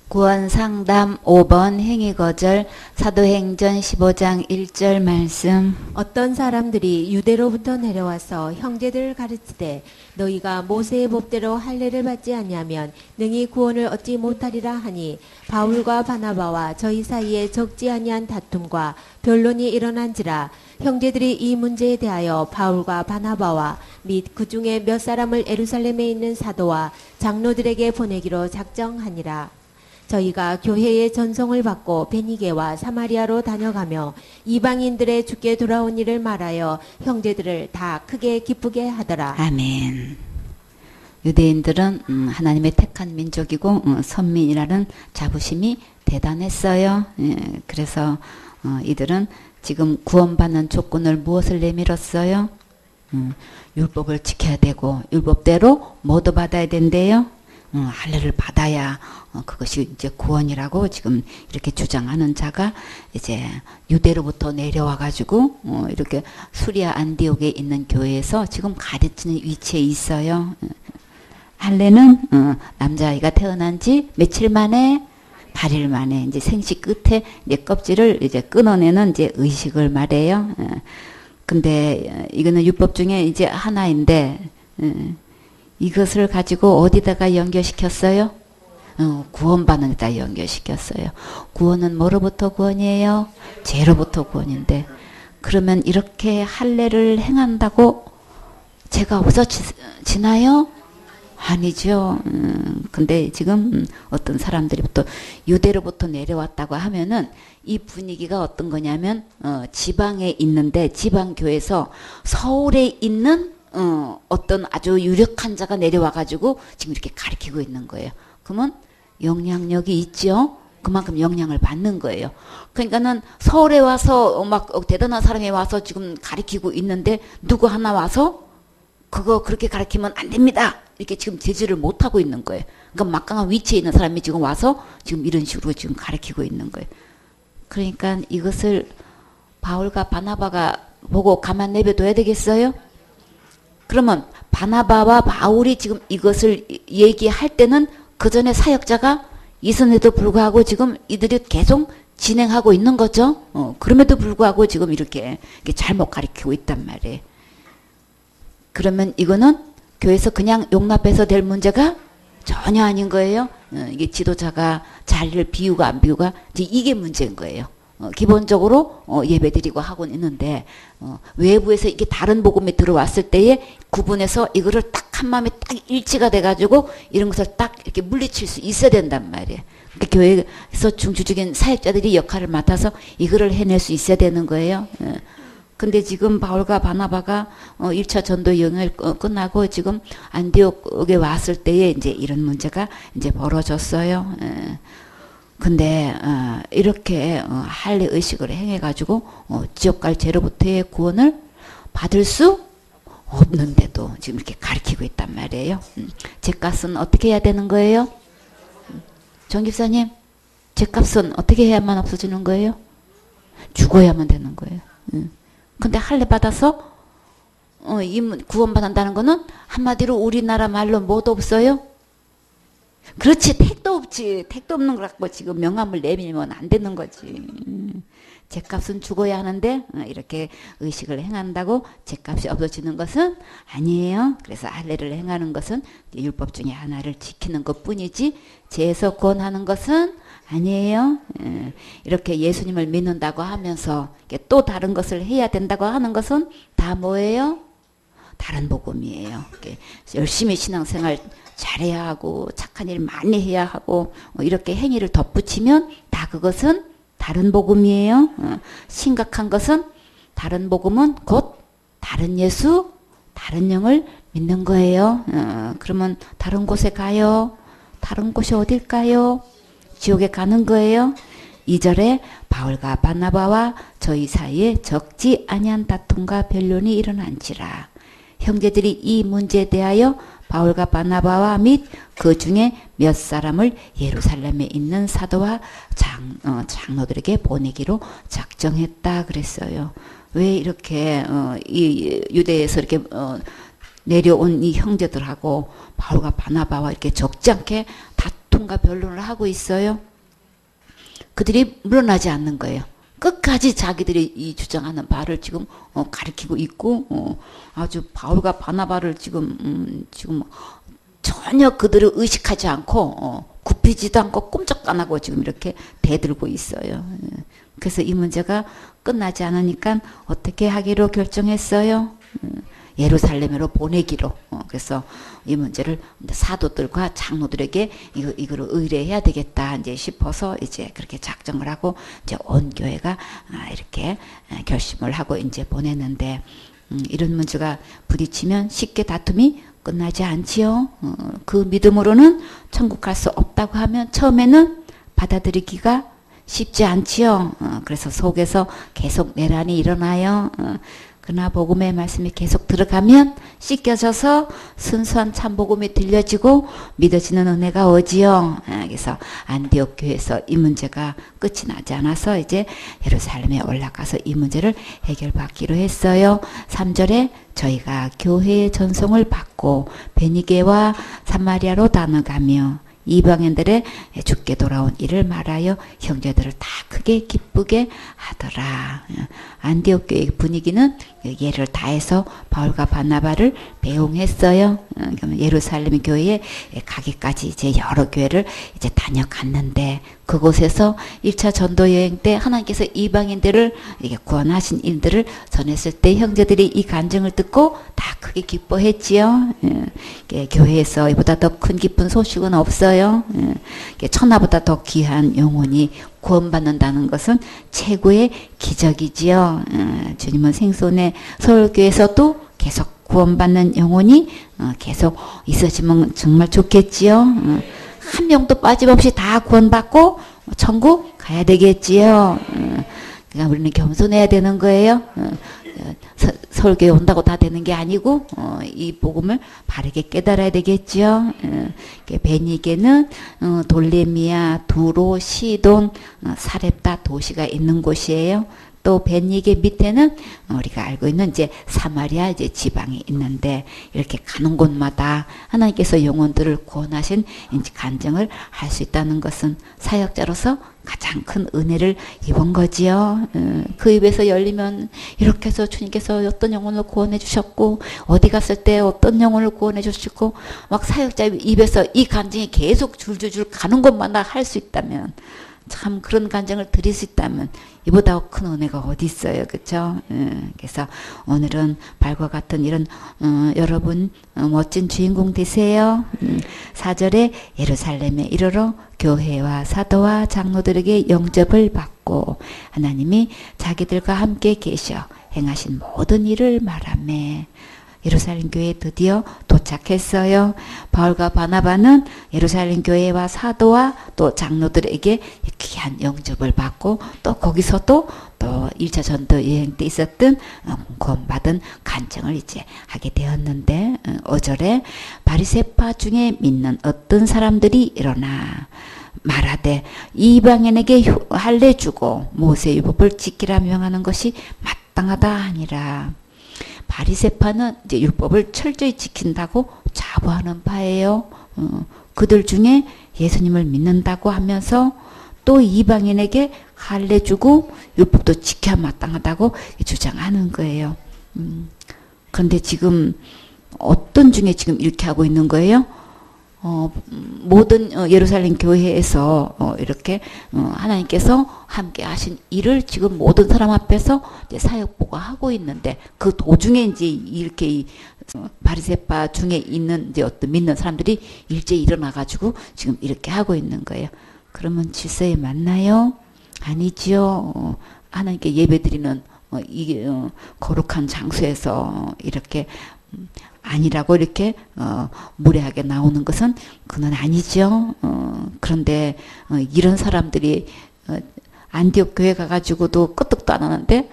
구원상담 5번 행위거절 사도행전 15장 1절 말씀. 어떤 사람들이 유대로부터 내려와서 형제들을 가르치되 너희가 모세의 법대로 할례를 받지 아니하면 능히 구원을 얻지 못하리라 하니 바울과 바나바와 저희 사이에 적지 아니한 다툼과 변론이 일어난지라. 형제들이 이 문제에 대하여 바울과 바나바와 및 그 중에 몇 사람을 예루살렘에 있는 사도와 장로들에게 보내기로 작정하니라. 저희가 교회의 전송을 받고 베니게와 사마리아로 다녀가며 이방인들의 주께 돌아온 일을 말하여 형제들을 다 크게 기쁘게 하더라. 아멘. 유대인들은 하나님의 택한 민족이고 선민이라는 자부심이 대단했어요. 그래서 이들은 지금 구원받는 조건을 무엇을 내밀었어요? 율법을 지켜야 되고 율법대로 모두 받아야 된대요. 할례를 받아야 그것이 이제 구원이라고 지금 이렇게 주장하는 자가 이제 유대로부터 내려와 가지고 이렇게 수리아 안디옥에 있는 교회에서 지금 가르치는 위치에 있어요. 할례는 남자아이가 태어난 지 며칠 만에 8일 만에 이제 생식 끝에 이제 껍질을 이제 끊어내는 이제 의식을 말해요. 근데 이거는 율법 중에 이제 하나인데 이것을 가지고 어디다가 연결시켰어요? 구원받는 데다 연결시켰어요. 구원은 뭐로부터 구원이에요? 죄로부터 구원인데 그러면 이렇게 할례를 행한다고 죄가 없어지나요? 아니죠. 근데 지금 어떤 사람들이부터 유대로부터 내려왔다고 하면은 이 분위기가 어떤 거냐면 지방에 있는데 지방교에서 서울에 있는 어떤 아주 유력한 자가 내려와가지고 지금 이렇게 가르치고 있는 거예요. 그러면 영향력이 있죠. 그만큼 영향을 받는 거예요. 그러니까는 서울에 와서 막 대단한 사람이 와서 지금 가르치고 있는데 누구 하나 와서 그거 그렇게 가르치면 안 됩니다. 이렇게 지금 제지를 못 하고 있는 거예요. 그러니까 막강한 위치에 있는 사람이 지금 와서 지금 이런 식으로 지금 가르치고 있는 거예요. 그러니까 이것을 바울과 바나바가 보고 가만 내버려둬야 되겠어요? 그러면 바나바와 바울이 지금 이것을 얘기할 때는 그 전에 사역자가 있었는데도 불구하고 지금 이들이 계속 진행하고 있는 거죠. 그럼에도 불구하고 지금 이렇게 잘못 가르치고 있단 말이에요. 그러면 이거는 교회에서 그냥 용납해서 될 문제가 전혀 아닌 거예요. 이게 지도자가 자리를 비우고 안 비우가 이게 문제인 거예요. 기본적으로 예배드리고 하고는 있는데 외부에서 이게 다른 복음이 들어왔을 때에 구분해서 이거를 딱 한마음에 딱 일치가 돼가지고 이런 것을 딱 이렇게 물리칠 수 있어야 된단 말이에요. 그러니까 교회에서 중추적인 사역자들이 역할을 맡아서 이거를 해낼 수 있어야 되는 거예요. 근데 지금 바울과 바나바가 1차 전도 여행을 끝나고 지금 안디옥에 왔을 때에 이제 이런 문제가 이제 벌어졌어요. 근데 이렇게 할례 의식을 행해가지고 지옥 갈 죄로부터의 구원을 받을 수 없는데도 지금 이렇게 가르치고 있단 말이에요. 죄값은 어떻게 해야 되는 거예요? 정 집사님, 죄값은 어떻게 해야만 없어지는 거예요? 죽어야만 되는 거예요. 근데 할례 받아서 구원받는다는 거는 한마디로 우리나라 말로 뭐도 없어요? 그렇지, 택도 없지. 택도 없는 걸 갖고 지금 명함을 내밀면 안 되는 거지. 죄값은 죽어야 하는데 이렇게 의식을 행한다고 죄값이 없어지는 것은 아니에요. 그래서 할례를 행하는 것은 율법 중에 하나를 지키는 것뿐이지 죄에서 구원하는 것은 아니에요. 이렇게 예수님을 믿는다고 하면서 또 다른 것을 해야 된다고 하는 것은 다 뭐예요? 다른 복음이에요. 열심히 신앙생활 잘해야 하고 착한 일 많이 해야 하고 이렇게 행위를 덧붙이면 다 그것은 다른 복음이에요. 심각한 것은 다른 복음은 곧 다른 예수, 다른 영을 믿는 거예요. 그러면 다른 곳에 가요. 다른 곳이 어딜까요? 지옥에 가는 거예요. 2절에 바울과 바나바와 저희 사이에 적지 아니한 다툼과 변론이 일어난지라. 형제들이 이 문제에 대하여 바울과 바나바와 및 그 중에 몇 사람을 예루살렘에 있는 사도와 장로들에게 보내기로 작정했다 그랬어요. 왜 이렇게 이 유대에서 이렇게 내려온 이 형제들하고 바울과 바나바와 이렇게 적지 않게 다투 비판과 변론을 하고 있어요. 그들이 물러나지 않는 거예요. 끝까지 자기들이 이 주장하는 바를 지금 가리키고 있고 아주 바울과 바나바를 지금 전혀 그들을 의식하지 않고 굽히지도 않고 꼼짝도 안 하고 지금 이렇게 대들고 있어요. 그래서 이 문제가 끝나지 않으니까 어떻게 하기로 결정했어요? 예루살렘으로 보내기로. 그래서 이 문제를 사도들과 장로들에게 이거를 의뢰해야 되겠다 이제 싶어서 이제 그렇게 작정을 하고 이제 온 교회가 이렇게 결심을 하고 이제 보냈는데 이런 문제가 부딪히면 쉽게 다툼이 끝나지 않지요. 그 믿음으로는 천국 갈 수 없다고 하면 처음에는 받아들이기가 쉽지 않지요. 그래서 속에서 계속 내란이 일어나요. 그러나 복음의 말씀이 계속 들어가면 씻겨져서 순수한 참복음이 들려지고 믿어지는 은혜가 오지요. 그래서 안디옥 교회에서 이 문제가 끝이 나지 않아서 이제 예루살렘에 올라가서 이 문제를 해결받기로 했어요. 3절에 저희가 교회의 전송을 받고 베니게와 사마리아로 다녀가며 이방인들의 죽게 돌아온 일을 말하여 형제들을 다 크게 기쁘게 하더라. 안디옥 교회 분위기는 예를 다해서 바울과 바나바를 배웅했어요. 예루살렘 교회에 가기까지 이제 여러 교회를 이제 다녀갔는데 그곳에서 1차 전도 여행 때 하나님께서 이방인들을 이렇게 구원하신 일들을 전했을 때 형제들이 이 간증을 듣고 다 크게 기뻐했지요. 교회에서 이보다 더 큰 기쁜 소식은 없어요. 천하보다 더 귀한 영혼이 구원받는다는 것은 최고의 기적이지요. 주님은 생손의 서울교회에서도 계속 구원받는 영혼이 계속 있어지면 정말 좋겠지요. 한 명도 빠짐없이 다 구원받고 천국 가야 되겠지요. 그러니까 우리는 겸손해야 되는 거예요. 서울교회 온다고 다 되는 게 아니고 이 복음을 바르게 깨달아야 되겠죠. 베니게는 돌레미아, 두로, 시돈, 사렙다 도시가 있는 곳이에요. 또 베니게 밑에는 우리가 알고 있는 이제 사마리아 이제 지방이 있는데 이렇게 가는 곳마다 하나님께서 영혼들을 구원하신 이제 간증을 할 수 있다는 것은 사역자로서 가장 큰 은혜를 입은 거지요. 그 입에서 열리면 이렇게 해서 주님께서 어떤 영혼을 구원해 주셨고 어디 갔을 때 어떤 영혼을 구원해 주시고 막 사역자 입에서 이 간증이 계속 줄줄줄 가는 것마다 할 수 있다면 참 그런 간증을 드릴 수 있다면 이보다 큰 은혜가 어디 있어요. 그렇죠? 그래서 오늘은 발과 같은 이런 여러분 멋진 주인공 되세요. 4절에 예루살렘에 이르러 교회와 사도와 장로들에게 영접을 받고 하나님이 자기들과 함께 계셔 행하신 모든 일을 말하며 예루살렘 교회에 드디어 도착했어요. 바울과 바나바는 예루살렘 교회와 사도와 또 장로들에게 귀한 영접을 받고 또 거기서도 또 1차 전도 여행 때 있었던 구원받은 간증을 이제 하게 되었는데 5절에 바리새파 중에 믿는 어떤 사람들이 일어나 말하되 이방인에게 할례 주고 모세 율법을 지키라 명하는 것이 마땅하다 하니라. 바리새파는 이제 율법을 철저히 지킨다고 자부하는 바예요. 그들 중에 예수님을 믿는다고 하면서 또 이방인에게 할례 주고 율법도 지켜야 마땅하다고 주장하는 거예요. 그런데 지금 어떤 중에 지금 이렇게 하고 있는 거예요? 모든 예루살렘 교회에서 이렇게 하나님께서 함께 하신 일을 지금 모든 사람 앞에서 이제 사역보가 하고 있는데 그 도중에 이제 이렇게 바리새파 중에 있는 이제 어떤 믿는 사람들이 일제히 일어나가지고 지금 이렇게 하고 있는 거예요. 그러면 질서에 맞나요? 아니지요. 하나님께 예배드리는 이게 거룩한 장소에서 이렇게 아니라고 이렇게 무례하게 나오는 것은 그는 아니죠. 그런데 이런 사람들이 안디옥 교회 가가지고도 끄떡도 안 하는데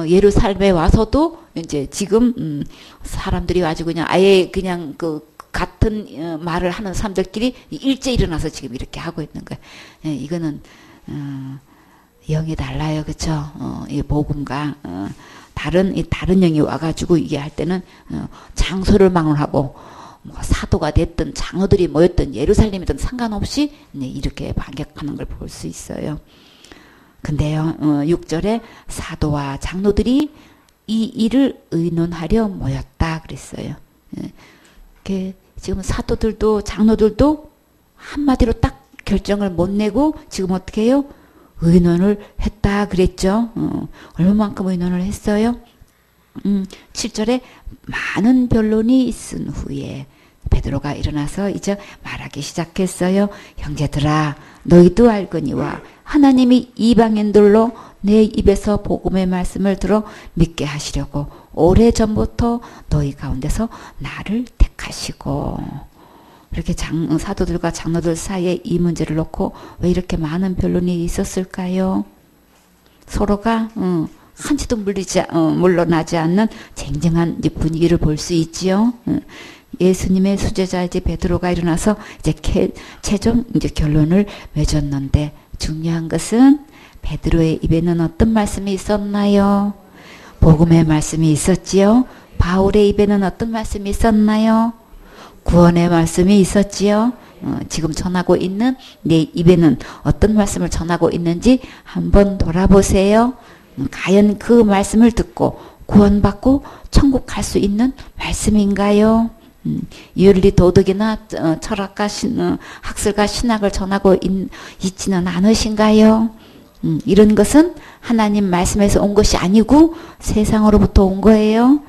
예루살렘에 와서도 이제 지금 사람들이 아주 그냥 아예 그냥 그 같은 말을 하는 사람들끼리 일제 일어나서 지금 이렇게 하고 있는 거예요. 이거는 영이 달라요, 그렇죠? 이 복음과 다른 영이 와가지고 이게 할 때는 장소를 막론하고 뭐 사도가 됐든 장로들이 모였든 예루살렘이든 상관없이 이렇게 반격하는 걸 볼 수 있어요. 근데요, 6절에 사도와 장로들이 이 일을 의논하려 모였다 그랬어요. 지금 사도들도 장로들도 한마디로 딱 결정을 못 내고 지금 어떻게 해요? 의논을 했다 그랬죠. 얼마만큼 의논을 했어요? 7절에 많은 변론이 있은 후에 베드로가 일어나서 이제 말하기 시작했어요. 형제들아, 너희도 알거니와 하나님이 이방인들로 내 입에서 복음의 말씀을 들어 믿게 하시려고 오래전부터 너희 가운데서 나를 택하시고. 이렇게 사도들과 장로들 사이에 이 문제를 놓고 왜 이렇게 많은 변론이 있었을까요? 서로가 한치도 물러나지 않는 쟁쟁한 분위기를 볼 수 있지요. 예수님의 수제자 이제 베드로가 일어나서 이제 최종 이제 결론을 맺었는데 중요한 것은 베드로의 입에는 어떤 말씀이 있었나요? 복음의 말씀이 있었지요. 바울의 입에는 어떤 말씀이 있었나요? 구원의 말씀이 있었지요. 지금 전하고 있는 내 입에는 어떤 말씀을 전하고 있는지 한번 돌아보세요. 과연 그 말씀을 듣고 구원받고 천국 갈 수 있는 말씀인가요? 윤리 도덕이나 철학과 학술과 신학을 전하고 있지는 않으신가요? 이런 것은 하나님 말씀에서 온 것이 아니고 세상으로부터 온 거예요.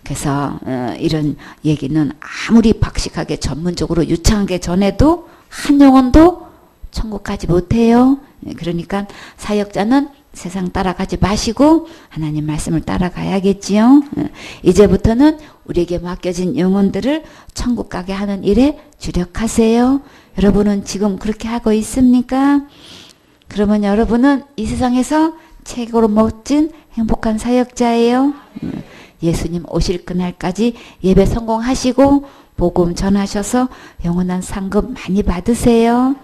그래서 이런 얘기는 아무리 박식하게 전문적으로 유창하게 전해도 한 영혼도 천국 가지 못해요. 그러니까 사역자는 세상 따라가지 마시고 하나님 말씀을 따라가야겠지요. 이제부터는 우리에게 맡겨진 영혼들을 천국 가게 하는 일에 주력하세요. 여러분은 지금 그렇게 하고 있습니까? 그러면 여러분은 이 세상에서 최고로 멋진 행복한 사역자예요. 예수님 오실 그날까지 예배 성공하시고 복음 전하셔서 영원한 상급 많이 받으세요.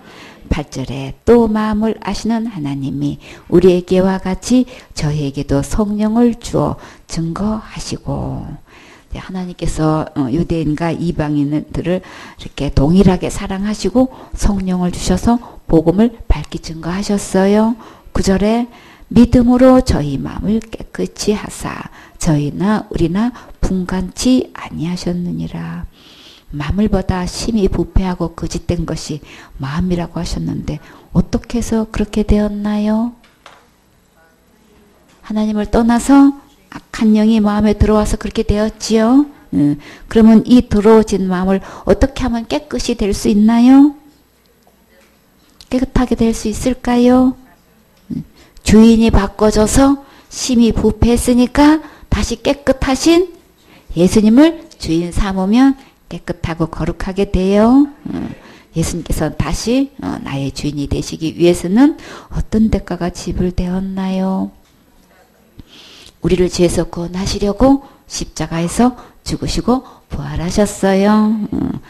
8절에 또 마음을 아시는 하나님이 우리에게와 같이 저희에게도 성령을 주어 증거하시고, 하나님께서 유대인과 이방인들을 이렇게 동일하게 사랑하시고 성령을 주셔서 복음을 밝히 증거하셨어요. 9절에 믿음으로 저희 마음을 깨끗이 하사 저희나 우리나 분간치 아니하셨느니라. 마물보다 심히 부패하고 거짓된 것이 마음이라고 하셨는데 어떻게 해서 그렇게 되었나요? 하나님을 떠나서 악한 영이 마음에 들어와서 그렇게 되었지요. 그러면 이 더러워진 마음을 어떻게 하면 깨끗이 될 수 있나요? 깨끗하게 될 수 있을까요? 주인이 바꿔줘서 심히 부패했으니까 다시 깨끗하신 예수님을 주인 삼으면 깨끗하고 거룩하게 돼요. 예수님께서 다시 나의 주인이 되시기 위해서는 어떤 대가가 지불되었나요? 우리를 죄에서 구원하시려고 십자가에서 죽으시고 부활하셨어요.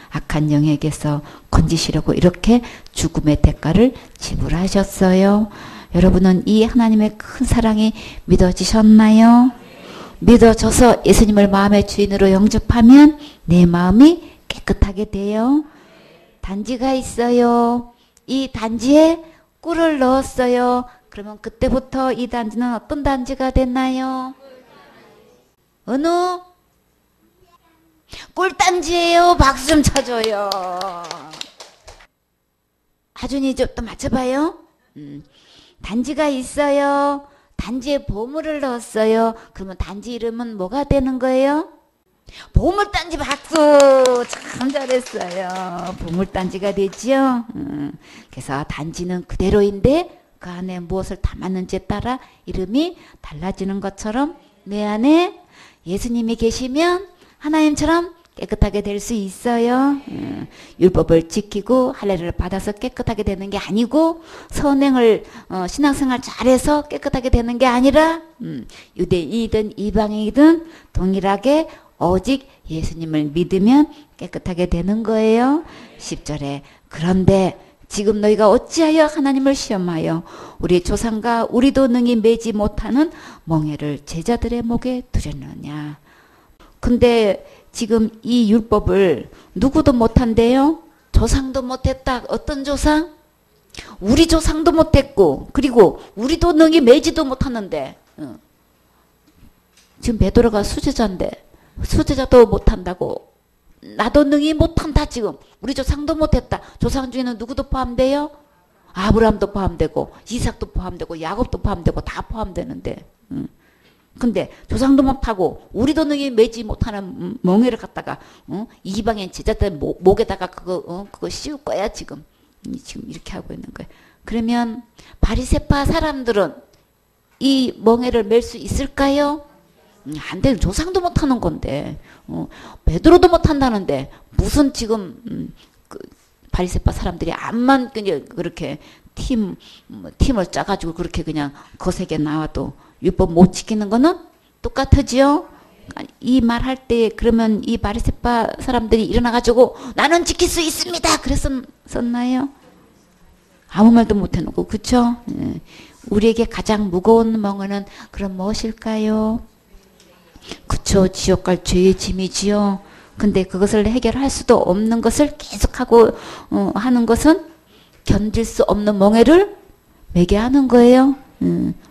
악한 영에게서 건지시려고 이렇게 죽음의 대가를 지불하셨어요. 여러분은 이 하나님의 큰 사랑이 믿어지셨나요? 믿어져서 예수님을 마음의 주인으로 영접하면 내 마음이 깨끗하게 돼요. 단지가 있어요. 이 단지에 꿀을 넣었어요. 그러면 그때부터 이 단지는 어떤 단지가 됐나요? 어느? 꿀단지예요. 박수 좀 쳐줘요. 하준이 좀 또 맞춰봐요. 단지가 있어요. 단지에 보물을 넣었어요. 그러면 단지 이름은 뭐가 되는 거예요? 보물단지. 박수. 참 잘했어요. 보물단지가 되지요. 그래서 단지는 그대로인데 그 안에 무엇을 담았는지에 따라 이름이 달라지는 것처럼 내 안에 예수님이 계시면 하나님처럼 깨끗하게 될 수 있어요. 율법을 지키고 할례를 받아서 깨끗하게 되는 게 아니고 선행을 신앙생활 잘해서 깨끗하게 되는 게 아니라 유대인이든 이방인이든 동일하게 오직 예수님을 믿으면 깨끗하게 되는 거예요. 10절에 그런데 지금 너희가 어찌하여 하나님을 시험하여 우리 조상과 우리도 능히 매지 못하는 멍에를 제자들의 목에 두렸느냐. 근데 지금 이 율법을 누구도 못한대요. 조상도 못했다. 어떤 조상? 우리 조상도 못했고, 그리고 우리도 능히 매지도 못하는데, 지금 베드로가 수제자인데 수제자도 못한다고. 나도 능히 못한다. 지금 우리 조상도 못했다. 조상 중에는 누구도 포함돼요? 아브라함도 포함되고 이삭도 포함되고 야곱도 포함되고 다 포함되는데, 근데 조상도 못하고 우리도 능히 매지 못하는 멍에를 갖다가 이방인 제자들 목에다가 그거 씌울 거야. 지금 이렇게 하고 있는 거예요. 그러면 바리새파 사람들은 이 멍에를 맬 수 있을까요? 안 돼. 조상도 못하는 건데, 베드로도 못한다는데 무슨 지금 그 바리새파 사람들이 암만 그냥 그렇게 팀을 짜가지고 그렇게 그냥 거세게 나와도 율법 못 지키는 거는 똑같으지요. 이 말 할 때 그러면 이 바리새파 사람들이 일어나가지고 나는 지킬 수 있습니다. 그랬었나요? 아무 말도 못 해놓고, 그쵸? 우리에게 가장 무거운 멍에는 그럼 무엇일까요? 그쵸, 지옥 갈 죄의 짐이지요. 근데 그것을 해결할 수도 없는 것을 계속하고 하는 것은 견딜 수 없는 멍에를 매게 하는 거예요.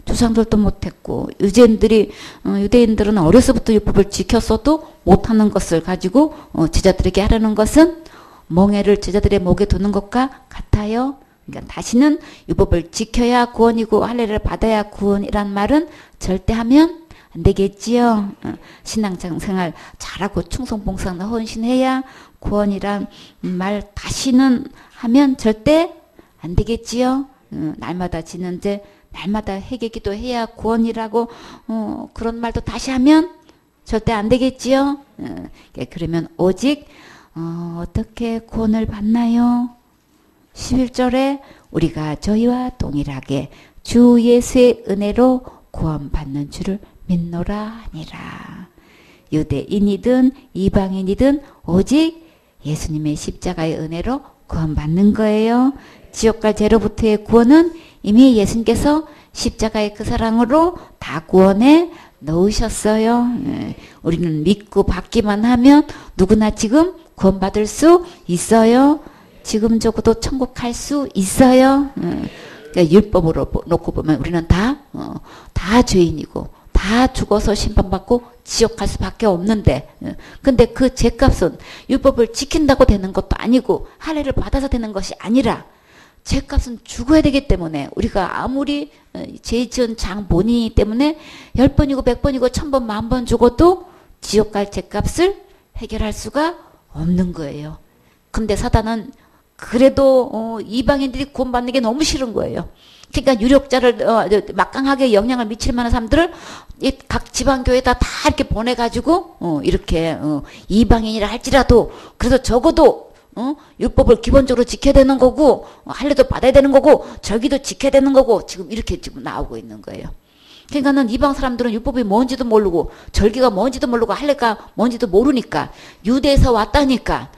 조상들도 못했고 유대인들은 어려서부터 율법을 지켰어도 못하는 것을 가지고 제자들에게 하려는 것은 멍에를 제자들의 목에 두는 것과 같아요. 그러니까 다시는 율법을 지켜야 구원이고 할례를 받아야 구원이란 말은 절대 하면 안 되겠지요. 신앙생활 잘하고 충성봉사나 헌신해야 구원이란 말 다시는 하면 절대 안 되겠지요. 날마다 지는데 날마다 회개기도 해야 구원이라고 그런 말도 다시 하면 절대 안 되겠지요. 그러면 오직 어떻게 구원을 받나요? 11절에 우리가 저희와 동일하게 주 예수의 은혜로 구원받는 줄을 믿노라 하니라. 유대인이든 이방인이든 오직 예수님의 십자가의 은혜로 구원받는 거예요. 지옥갈 죄로부터의 구원은 이미 예수님께서 십자가의 그 사랑으로 다 구원해 넣으셨어요. 우리는 믿고 받기만 하면 누구나 지금 구원받을 수 있어요. 지금 적어도 천국 갈 수 있어요. 그러니까 율법으로 놓고 보면 우리는 다 죄인이고 다 죽어서 심판받고 지옥 갈 수밖에 없는데, 근데 그 죄값은 율법을 지킨다고 되는 것도 아니고 할례를 받아서 되는 것이 아니라 죄값은 죽어야 되기 때문에 우리가 아무리 죄 지은 장본인이기 때문에 10번이고 100번이고 1000번 10,000번 죽어도 지옥 갈 죄값을 해결할 수가 없는 거예요. 근데 사단은 그래도 이방인들이 구원받는 게 너무 싫은 거예요. 그러니까 유력자를 막강하게 영향을 미칠 만한 사람들을 각 지방교회에다 다 이렇게 보내가지고 이렇게 이방인이라 할지라도 그래서 적어도 율법을 기본적으로 지켜야 되는 거고 할례도 받아야 되는 거고 절기도 지켜야 되는 거고 지금 이렇게 지금 나오고 있는 거예요. 그러니까는 이방 사람들은 율법이 뭔지도 모르고 절기가 뭔지도 모르고 할례가 뭔지도 모르니까 유대에서 왔다니까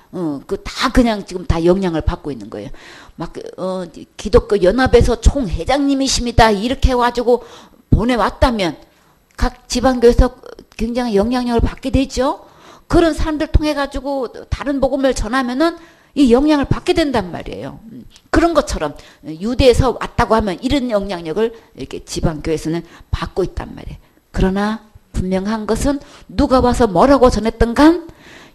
그 다 그냥 지금 다 영향을 받고 있는 거예요. 막 기독교 연합에서 총회장님이십니다 이렇게 해가지고 보내왔다면 각 지방교에서 굉장히 영향력을 받게 되죠. 그런 사람들 통해 가지고 다른 복음을 전하면은 이 영향을 받게 된단 말이에요. 그런 것처럼 유대에서 왔다고 하면 이런 영향력을 이렇게 지방교회에서는 받고 있단 말이에요. 그러나 분명한 것은 누가 와서 뭐라고 전했던간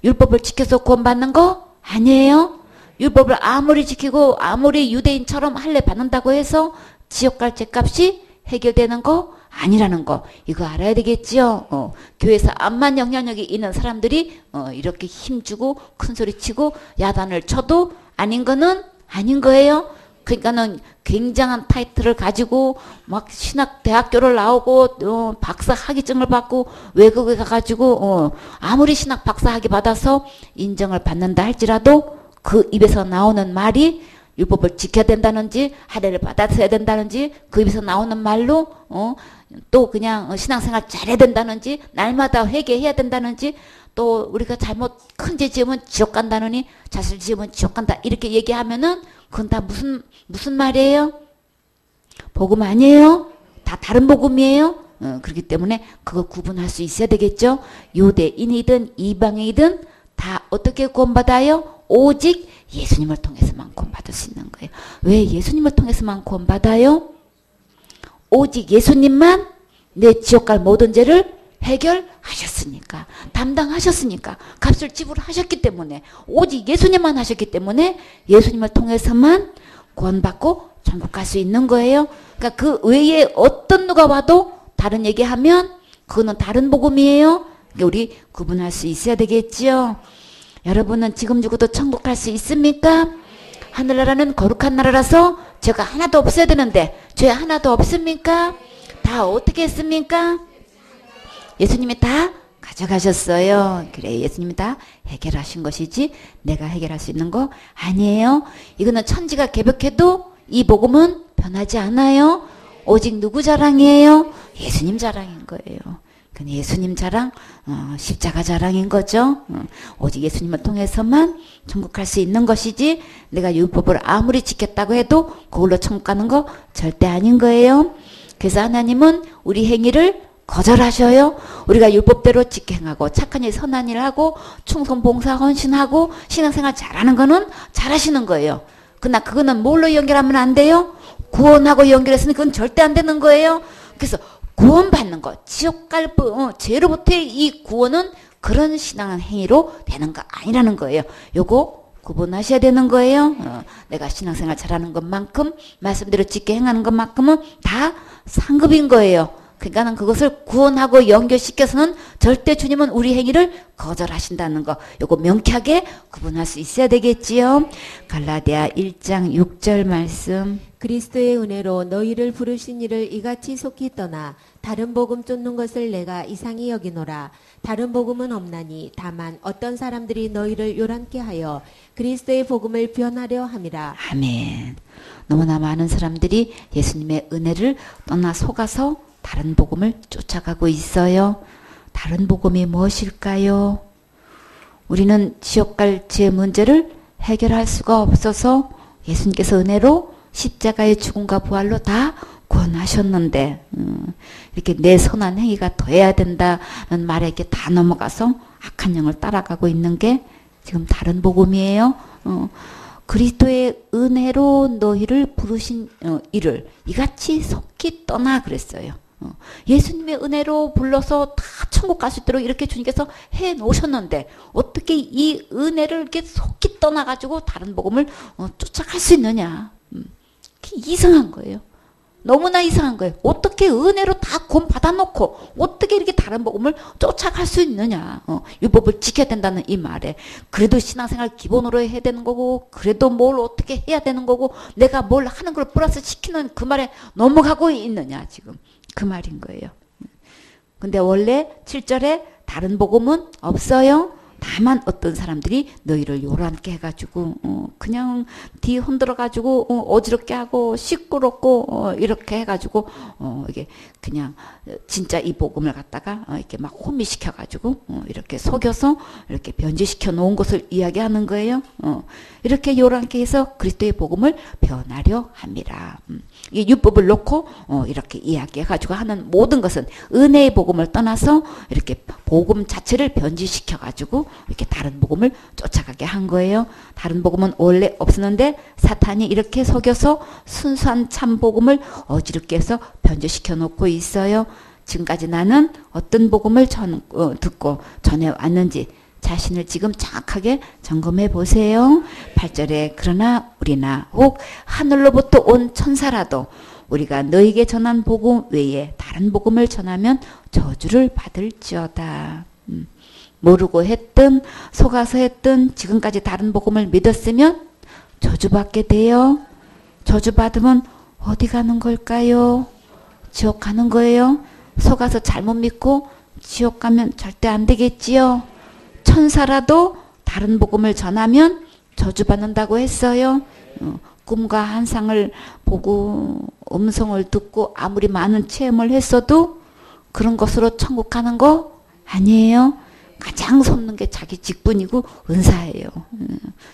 율법을 지켜서 구원받는 거 아니에요. 율법을 아무리 지키고 아무리 유대인처럼 할례 받는다고 해서 지옥 갈 죄값이 해결되는 거 아니라는 거 이거 알아야 되겠지요. 교회에서 암만 영향력이 있는 사람들이 이렇게 힘주고 큰소리치고 야단을 쳐도 아닌 거는 아닌 거예요. 그러니까는 굉장한 타이틀을 가지고 막 신학대학교를 나오고 박사 학위증을 받고 외국에 가가지고 아무리 신학 박사 학위 받아서 인정을 받는다 할지라도 그 입에서 나오는 말이 율법을 지켜야 된다는지 할례를 받아서야 된다는지 그 입에서 나오는 말로 또 그냥 신앙생활 잘해야 된다는지 날마다 회개해야 된다는지 또 우리가 잘못 큰 죄 지으면 지옥 간다느니 자살 지으면 지옥 간다 이렇게 얘기하면은 그건 다 무슨 말이에요? 복음 아니에요? 다 다른 복음이에요? 그렇기 때문에 그거 구분할 수 있어야 되겠죠. 유대인이든 이방인이든 다 어떻게 구원받아요? 오직 예수님을 통해서만 구원받을 수 있는 거예요. 왜 예수님을 통해서만 구원받아요? 오직 예수님만 내 지옥 갈 모든 죄를 해결하셨으니까, 담당하셨으니까, 값을 지불하셨기 때문에, 오직 예수님만 하셨기 때문에 예수님을 통해서만 구원받고 천국 갈 수 있는 거예요. 그러니까 그 외에 어떤 누가 와도 다른 얘기하면 그거는 다른 복음이에요. 그러니까 우리 구분할 수 있어야 되겠지요. 여러분은 지금 죽어도 천국 갈 수 있습니까? 하늘나라는 거룩한 나라라서 죄가 하나도 없어야 되는데 죄 하나도 없습니까? 다 어떻게 했습니까? 예수님이 다 가져가셨어요. 그래, 예수님이 다 해결하신 것이지 내가 해결할 수 있는 거 아니에요. 이거는 천지가 개벽해도 이 복음은 변하지 않아요. 오직 누구 자랑이에요? 예수님 자랑인 거예요. 예수님 자랑, 십자가 자랑인 거죠. 오직 예수님을 통해서만 천국 갈 수 있는 것이지 내가 율법을 아무리 지켰다고 해도 그걸로 천국 가는 거 절대 아닌 거예요. 그래서 하나님은 우리 행위를 거절하셔요. 우리가 율법대로 직행하고 착한 일 선한 일 하고 충성 봉사 헌신하고 신앙생활 잘하는 거는 잘하시는 거예요. 그러나 그거는 뭘로 연결하면 안 돼요? 구원하고 연결했으니 그건 절대 안 되는 거예요. 그래서 구원받는 것, 지옥 갈 죄로부터의 이 구원은 그런 신앙 행위로 되는 거 아니라는 거예요. 요거 구분하셔야 되는 거예요. 내가 신앙생활 잘하는 것만큼 말씀대로 지켜 행하는 것만큼은 다 상급인 거예요. 그러니까 그것을 구원하고 연결시켜서는 절대 주님은 우리 행위를 거절하신다는 거, 요거 명쾌하게 구분할 수 있어야 되겠지요. 갈라디아 1장 6절 말씀. 그리스도의 은혜로 너희를 부르신 이를 이같이 속히 떠나 다른 복음 쫓는 것을 내가 이상히 여기노라. 다른 복음은 없나니 다만 어떤 사람들이 너희를 요란케 하여 그리스도의 복음을 변하려 함이라. 아멘. 너무나 많은 사람들이 예수님의 은혜를 떠나 속아서 다른 복음을 쫓아가고 있어요. 다른 복음이 무엇일까요? 우리는 지옥 갈 죄 문제를 해결할 수가 없어서 예수님께서 은혜로 십자가의 죽음과 부활로 다 구원하셨는데 이렇게 내 선한 행위가 더해야 된다는 말에 이렇게 다 넘어가서 악한 영을 따라가고 있는 게 지금 다른 복음이에요. 그리스도의 은혜로 너희를 부르신 이를 이같이 속히 떠나 그랬어요. 예수님의 은혜로 불러서 다 천국 갈 수 있도록 이렇게 주님께서 해 놓으셨는데 어떻게 이 은혜를 이렇게 속히 떠나가지고 다른 복음을 쫓아갈 수 있느냐. 이상한 거예요. 너무나 이상한 거예요. 어떻게 은혜로 다 구원 받아놓고 어떻게 이렇게 다른 복음을 쫓아갈 수 있느냐. 율법을 지켜야 된다는 이 말에 그래도 신앙생활 기본으로 해야 되는 거고 그래도 뭘 어떻게 해야 되는 거고 내가 뭘 하는 걸 플러스 시키는 그 말에 넘어가고 있느냐 지금 그 말인 거예요. 근데 원래 7절에 다른 복음은 없어요. 다만 어떤 사람들이 너희를 요란케 해가지고 그냥 뒤 흔들어가지고 어지럽게 하고 시끄럽고 이렇게 해가지고 이게 그냥 진짜 이 복음을 갖다가 이렇게 막 혼미시켜가지고 이렇게 속여서 이렇게 변질시켜 놓은 것을 이야기하는 거예요. 이렇게 요란케 해서 그리스도의 복음을 변하려 합니다. 이 율법을 놓고 이렇게 이야기해가지고 하는 모든 것은 은혜의 복음을 떠나서 이렇게 복음 자체를 변질시켜가지고 이렇게 다른 복음을 쫓아가게 한 거예요. 다른 복음은 원래 없었는데 사탄이 이렇게 속여서 순수한 참 복음을 어지럽게 해서 변질시켜 놓고 있어요. 지금까지 나는 어떤 복음을 듣고 전해왔는지 자신을 지금 정확하게 점검해 보세요. 8절에 그러나 우리나 혹 하늘로부터 온 천사라도 우리가 너에게 전한 복음 외에 다른 복음을 전하면 저주를 받을지어다. 모르고 했든 속아서 했든 지금까지 다른 복음을 믿었으면 저주받게 돼요. 저주받으면 어디 가는 걸까요? 지옥 가는 거예요. 속아서 잘못 믿고 지옥 가면 절대 안 되겠지요. 천사라도 다른 복음을 전하면 저주받는다고 했어요. 꿈과 환상을 보고 음성을 듣고 아무리 많은 체험을 했어도 그런 것으로 천국 가는 거 아니에요. 가장 섭는 게 자기 직분이고 은사예요.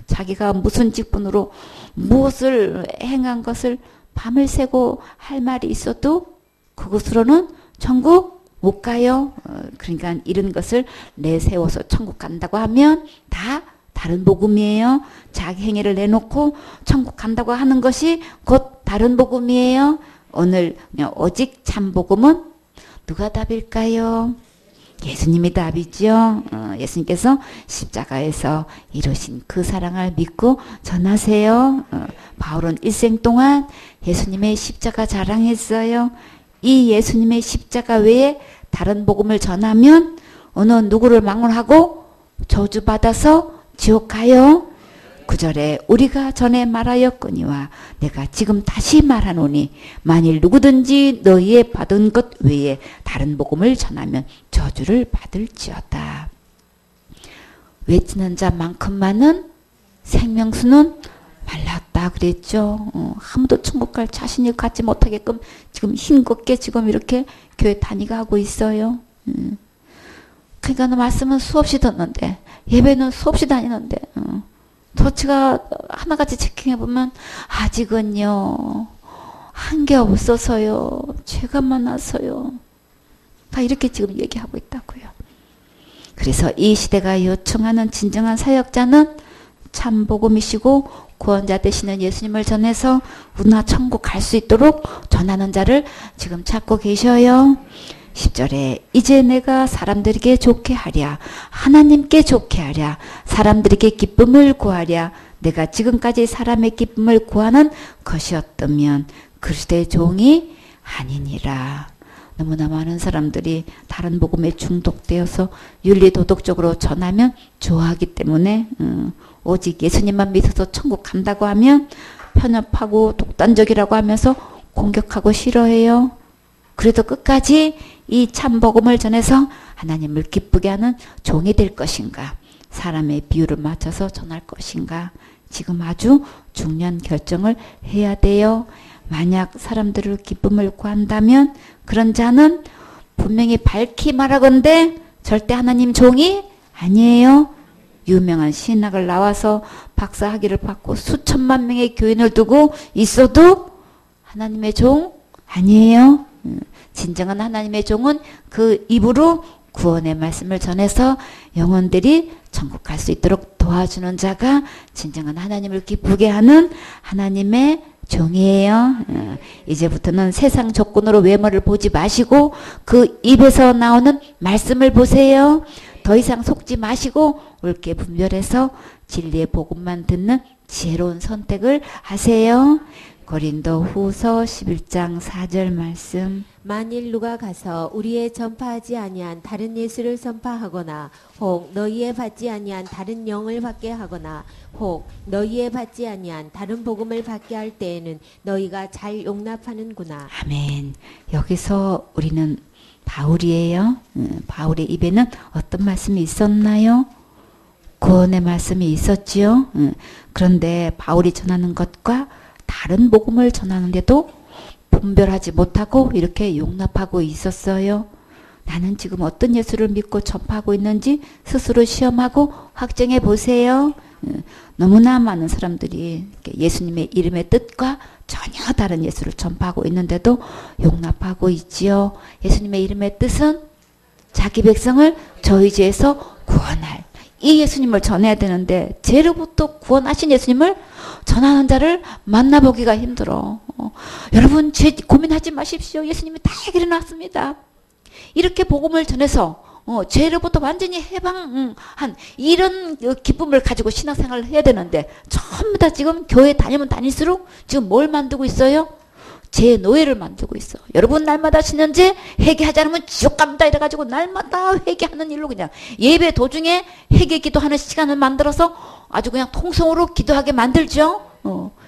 자기가 무슨 직분으로 무엇을 행한 것을 밤을 새고 할 말이 있어도 그것으로는 천국 못 가요. 그러니까 이런 것을 내세워서 천국 간다고 하면 다 다른 복음이에요. 자기 행위를 내놓고 천국 간다고 하는 것이 곧 다른 복음이에요. 오늘 오직 참 복음은 누가 답일까요? 예수님이 답이죠. 예수님께서 십자가에서 이루신 그 사랑을 믿고 전하세요. 바울은 일생 동안 예수님의 십자가 자랑했어요. 이 예수님의 십자가 외에 다른 복음을 전하면 어느 누구를 망언하고 저주받아서 지옥 가요. 9절에 우리가 전에 말하였거니와 내가 지금 다시 말하노니 만일 누구든지 너희의 받은 것 외에 다른 복음을 전하면 저주를 받을지어다. 외치는 자만큼만은 생명수는 말랐다 그랬죠. 아무도 천국 갈 자신이 갖지 못하게끔 지금 힘겹게 지금 이렇게 교회 다니고 있어요. 그러니까 말씀은 수없이 듣는데 예배는 수없이 다니는데 도치가 하나같이 체킹해보면 아직은요 한 게 없어서요 죄가 많아서요 다 이렇게 지금 얘기하고 있다고요. 그래서 이 시대가 요청하는 진정한 사역자는 참 복음이시고 구원자 되시는 예수님을 전해서 우리나 천국 갈 수 있도록 전하는 자를 지금 찾고 계셔요. 10절에 이제 내가 사람들에게 좋게 하랴 하나님께 좋게 하랴 사람들에게 기쁨을 구하랴 내가 지금까지 사람의 기쁨을 구하는 것이었다면 그리스도의 종이 아니니라. 너무나 많은 사람들이 다른 복음에 중독되어서 윤리도덕적으로 전하면 좋아하기 때문에 오직 예수님만 믿어서 천국 간다고 하면 편협하고 독단적이라고 하면서 공격하고 싫어해요. 그래도 끝까지 이 참복음을 전해서 하나님을 기쁘게 하는 종이 될 것인가 사람의 비유를 맞춰서 전할 것인가 지금 아주 중요한 결정을 해야 돼요. 만약 사람들을 기쁨을 구한다면 그런 자는 분명히 밝히 말하건대 절대 하나님 종이 아니에요. 유명한 신학을 나와서 박사학위를 받고 수천만 명의 교인을 두고 있어도 하나님의 종 아니에요. 진정한 하나님의 종은 그 입으로 구원의 말씀을 전해서 영혼들이 천국 갈 수 있도록 도와주는 자가 진정한 하나님을 기쁘게 하는 하나님의 종이에요. 이제부터는 세상 조건으로 외모를 보지 마시고 그 입에서 나오는 말씀을 보세요. 더 이상 속지 마시고 옳게 분별해서 진리의 복음만 듣는 지혜로운 선택을 하세요. 고린도 후서 11장 4절 말씀. 만일 누가 가서 우리의 전파하지 아니한 다른 예수를 선파하거나 혹 너희의 받지 아니한 다른 영을 받게 하거나 혹 너희의 받지 아니한 다른 복음을 받게 할 때에는 너희가 잘 용납하는구나. 아멘. 여기서 우리는 바울이에요. 바울의 입에는 어떤 말씀이 있었나요? 구원의 말씀이 있었지요. 그런데 바울이 전하는 것과 다른 복음을 전하는데도 분별하지 못하고 이렇게 용납하고 있었어요. 나는 지금 어떤 예수를 믿고 전파하고 있는지 스스로 시험하고 확정해 보세요. 너무나 많은 사람들이 예수님의 이름의 뜻과 전혀 다른 예수를 전파하고 있는데도 용납하고 있지요. 예수님의 이름의 뜻은 자기 백성을 저희 죄에서 구원할 이 예수님을 전해야 되는데 죄로부터 구원하신 예수님을 전하는 자를 만나보기가 힘들어. 여러분 죄 고민하지 마십시오. 예수님이 다 해결해 놨습니다. 이렇게 복음을 전해서 죄로부터 완전히 해방한 이런 기쁨을 가지고 신앙생활을 해야 되는데 전부 다 지금 교회 다니면 다닐수록 지금 뭘 만들고 있어요? 제 노예를 만들고 있어. 여러분 날마다 신년제 회개하지 않으면 지옥 갑니다 이래가지고 날마다 회개하는 일로 그냥 예배 도중에 회개 기도하는 시간을 만들어서 아주 그냥 통성으로 기도하게 만들죠.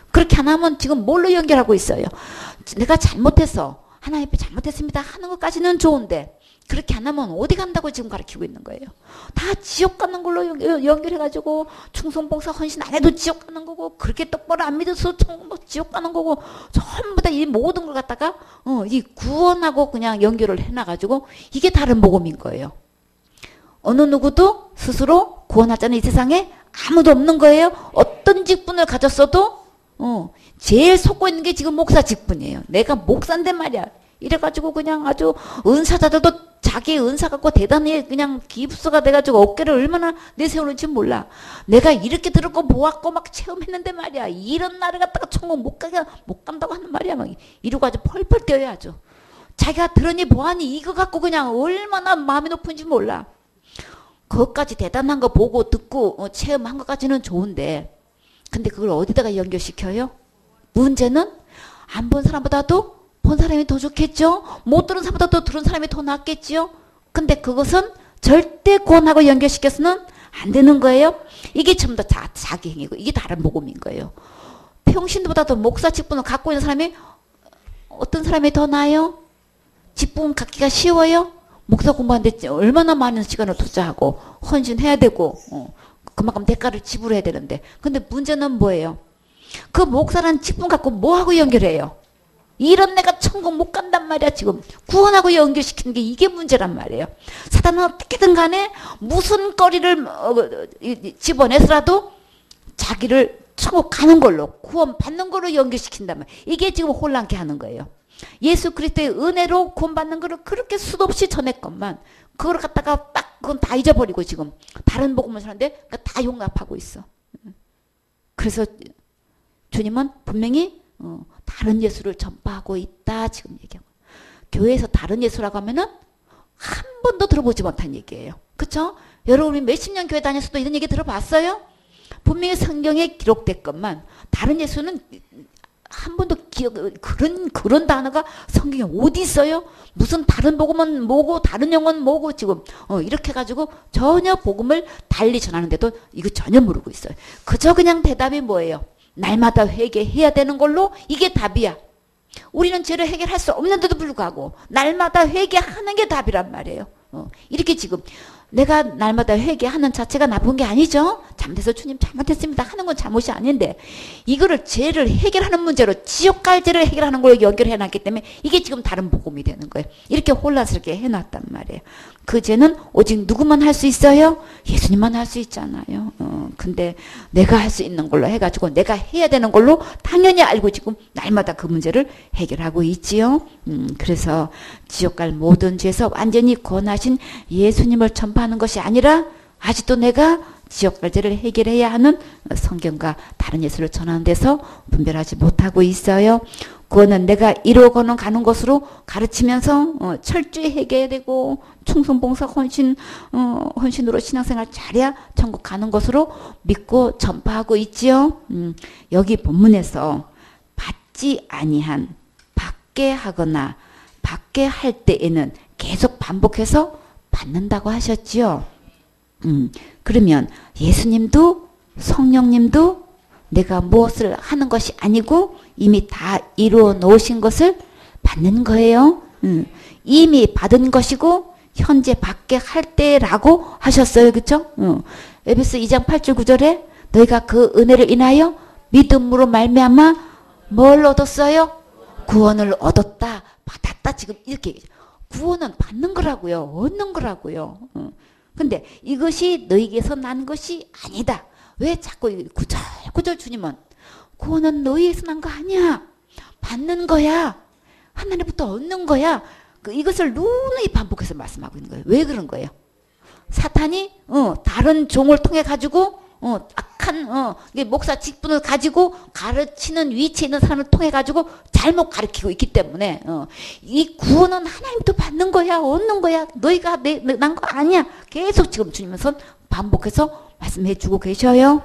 그렇게 안 하면 지금 뭘로 연결하고 있어요? 내가 잘못해서 하나님 앞에 잘못했습니다 하는 것까지는 좋은데 그렇게 안 하면 어디 간다고 지금 가르치고 있는 거예요. 다 지옥 가는 걸로 연결해가지고 충성봉사 헌신 안 해도 지옥 가는 거고 그렇게 똑바로 안 믿어서 지옥 가는 거고 전부 다 이 모든 걸 갖다가 이 구원하고 그냥 연결을 해놔가지고 이게 다른 복음인 거예요. 어느 누구도 스스로 구원하자는 이 세상에 아무도 없는 거예요. 어떤 직분을 가졌어도 제일 속고 있는 게 지금 목사 직분이에요. 내가 목사인데 말이야. 이래가지고 그냥 아주 은사자들도 자기 은사 갖고 대단히 그냥 기부스가 돼가지고 어깨를 얼마나 내세우는지 몰라. 내가 이렇게 들었고 보았고 막 체험했는데 말이야. 이런 날을 갖다가 천국 못 간다고 하는 말이야. 막 이러고 아주 펄펄 뛰어야죠. 자기가 들으니 보아니 이거 갖고 그냥 얼마나 마음이 높은지 몰라. 그것까지 대단한 거 보고 듣고 체험한 것까지는 좋은데 근데 그걸 어디다가 연결시켜요? 문제는 안 본 사람보다도 본 사람이 더 좋겠죠? 못 들은 사람보다도 들은 사람이 더 낫겠지요? 근데 그것은 절대 구원하고 연결시켜서는 안 되는 거예요. 이게 전부 다 자기 행위고 이게 다른 복음인 거예요. 평신도보다도 목사 직분을 갖고 있는 사람이 어떤 사람이 더 나아요? 직분 갖기가 쉬워요? 목사 공부하는데 얼마나 많은 시간을 투자하고 헌신해야 되고 그만큼 대가를 지불해야 되는데 근데 문제는 뭐예요? 그 목사라는 직분 갖고 뭐하고 연결해요? 이런 내가 천국 못 간단 말이야. 지금 구원하고 연결시키는 게 이게 문제란 말이에요. 사단은 어떻게든 간에 무슨 거리를 집어내서라도 자기를 천국 가는 걸로 구원 받는 걸로 연결시킨단 말이에요. 이게 지금 혼란케 하는 거예요. 예수 그리스도의 은혜로 구원받는 거를 그렇게 수도 없이 전했건만 그걸 갖다가 딱 그건 다 잊어버리고 지금 다른 복음을 사는데 다 용납하고 있어. 그래서 주님은 분명히 다른 예수를 전파하고 있다 지금 얘기하고 교회에서 다른 예수라고 하면은 한 번도 들어보지 못한 얘기예요. 그렇죠? 여러분이 몇십 년 교회 다녔어도 이런 얘기 들어봤어요? 분명히 성경에 기록됐건만 다른 예수는 한 번도 그런 단어가 성경에 어디 있어요? 무슨 다른 복음은 뭐고 다른 영은 뭐고 지금 이렇게 해가지고 전혀 복음을 달리 전하는데도 이거 전혀 모르고 있어요. 그저 그냥 대답이 뭐예요? 날마다 회개해야 되는 걸로 이게 답이야. 우리는 죄를 해결할 수 없는데도 불구하고 날마다 회개하는 게 답이란 말이에요. 이렇게 지금 내가 날마다 회개하는 자체가 나쁜 게 아니죠. 잘못해서 주님 잘못했습니다 하는 건 잘못이 아닌데 이거를 죄를 해결하는 문제로 지옥 갈 죄를 해결하는 걸로 연결해 놨기 때문에 이게 지금 다른 복음이 되는 거예요. 이렇게 혼란스럽게 해놨단 말이에요. 그 죄는 오직 누구만 할 수 있어요? 예수님만 할 수 있잖아요. 근데 내가 할 수 있는 걸로 해가지고 내가 해야 되는 걸로 당연히 알고 지금 날마다 그 문제를 해결하고 있지요. 그래서 지옥 갈 모든 죄에서 완전히 권하신 예수님을 전파하는 것이 아니라 아직도 내가 지옥 갈 죄를 해결해야 하는 성경과 다른 예수를 전하는 데서 분별하지 못하고 있어요. 구원은 내가 이루어가는 가는 것으로 가르치면서 철저히 해결해야 되고 충성봉사 헌신으로 신앙생활 잘해야 천국 가는 것으로 믿고 전파하고 있지요. 여기 본문에서 받지 아니한 받게 하거나 받게 할 때에는 계속 반복해서 받는다고 하셨지요. 그러면 예수님도 성령님도 내가 무엇을 하는 것이 아니고 이미 다 이루어 놓으신 것을 받는 거예요. 이미 받은 것이고 현재 받게 할 때라고 하셨어요. 그렇죠? 에베소 2장 8절 9절에 너희가 그 은혜를 인하여 믿음으로 말미암아 뭘 얻었어요? 구원을 얻었다. 받았다. 지금 이렇게 얘기해요. 구원은 받는 거라고요. 얻는 거라고요. 근데 이것이 너희에게서 난 것이 아니다. 왜 자꾸 구절구절 주님은 구원은 너희에서 난 거 아니야. 받는 거야. 하나님부터 얻는 거야. 이것을 누누이 반복해서 말씀하고 있는 거예요. 왜 그런 거예요? 사탄이 다른 종을 통해 가지고 악한 목사 직분을 가지고 가르치는 위치에 있는 사람을 통해 가지고 잘못 가르치고 있기 때문에 이 구원은 하나님부터 받는 거야. 얻는 거야. 너희가 난 거 아니야. 계속 지금 주님은 반복해서 말씀해 주고 계셔요.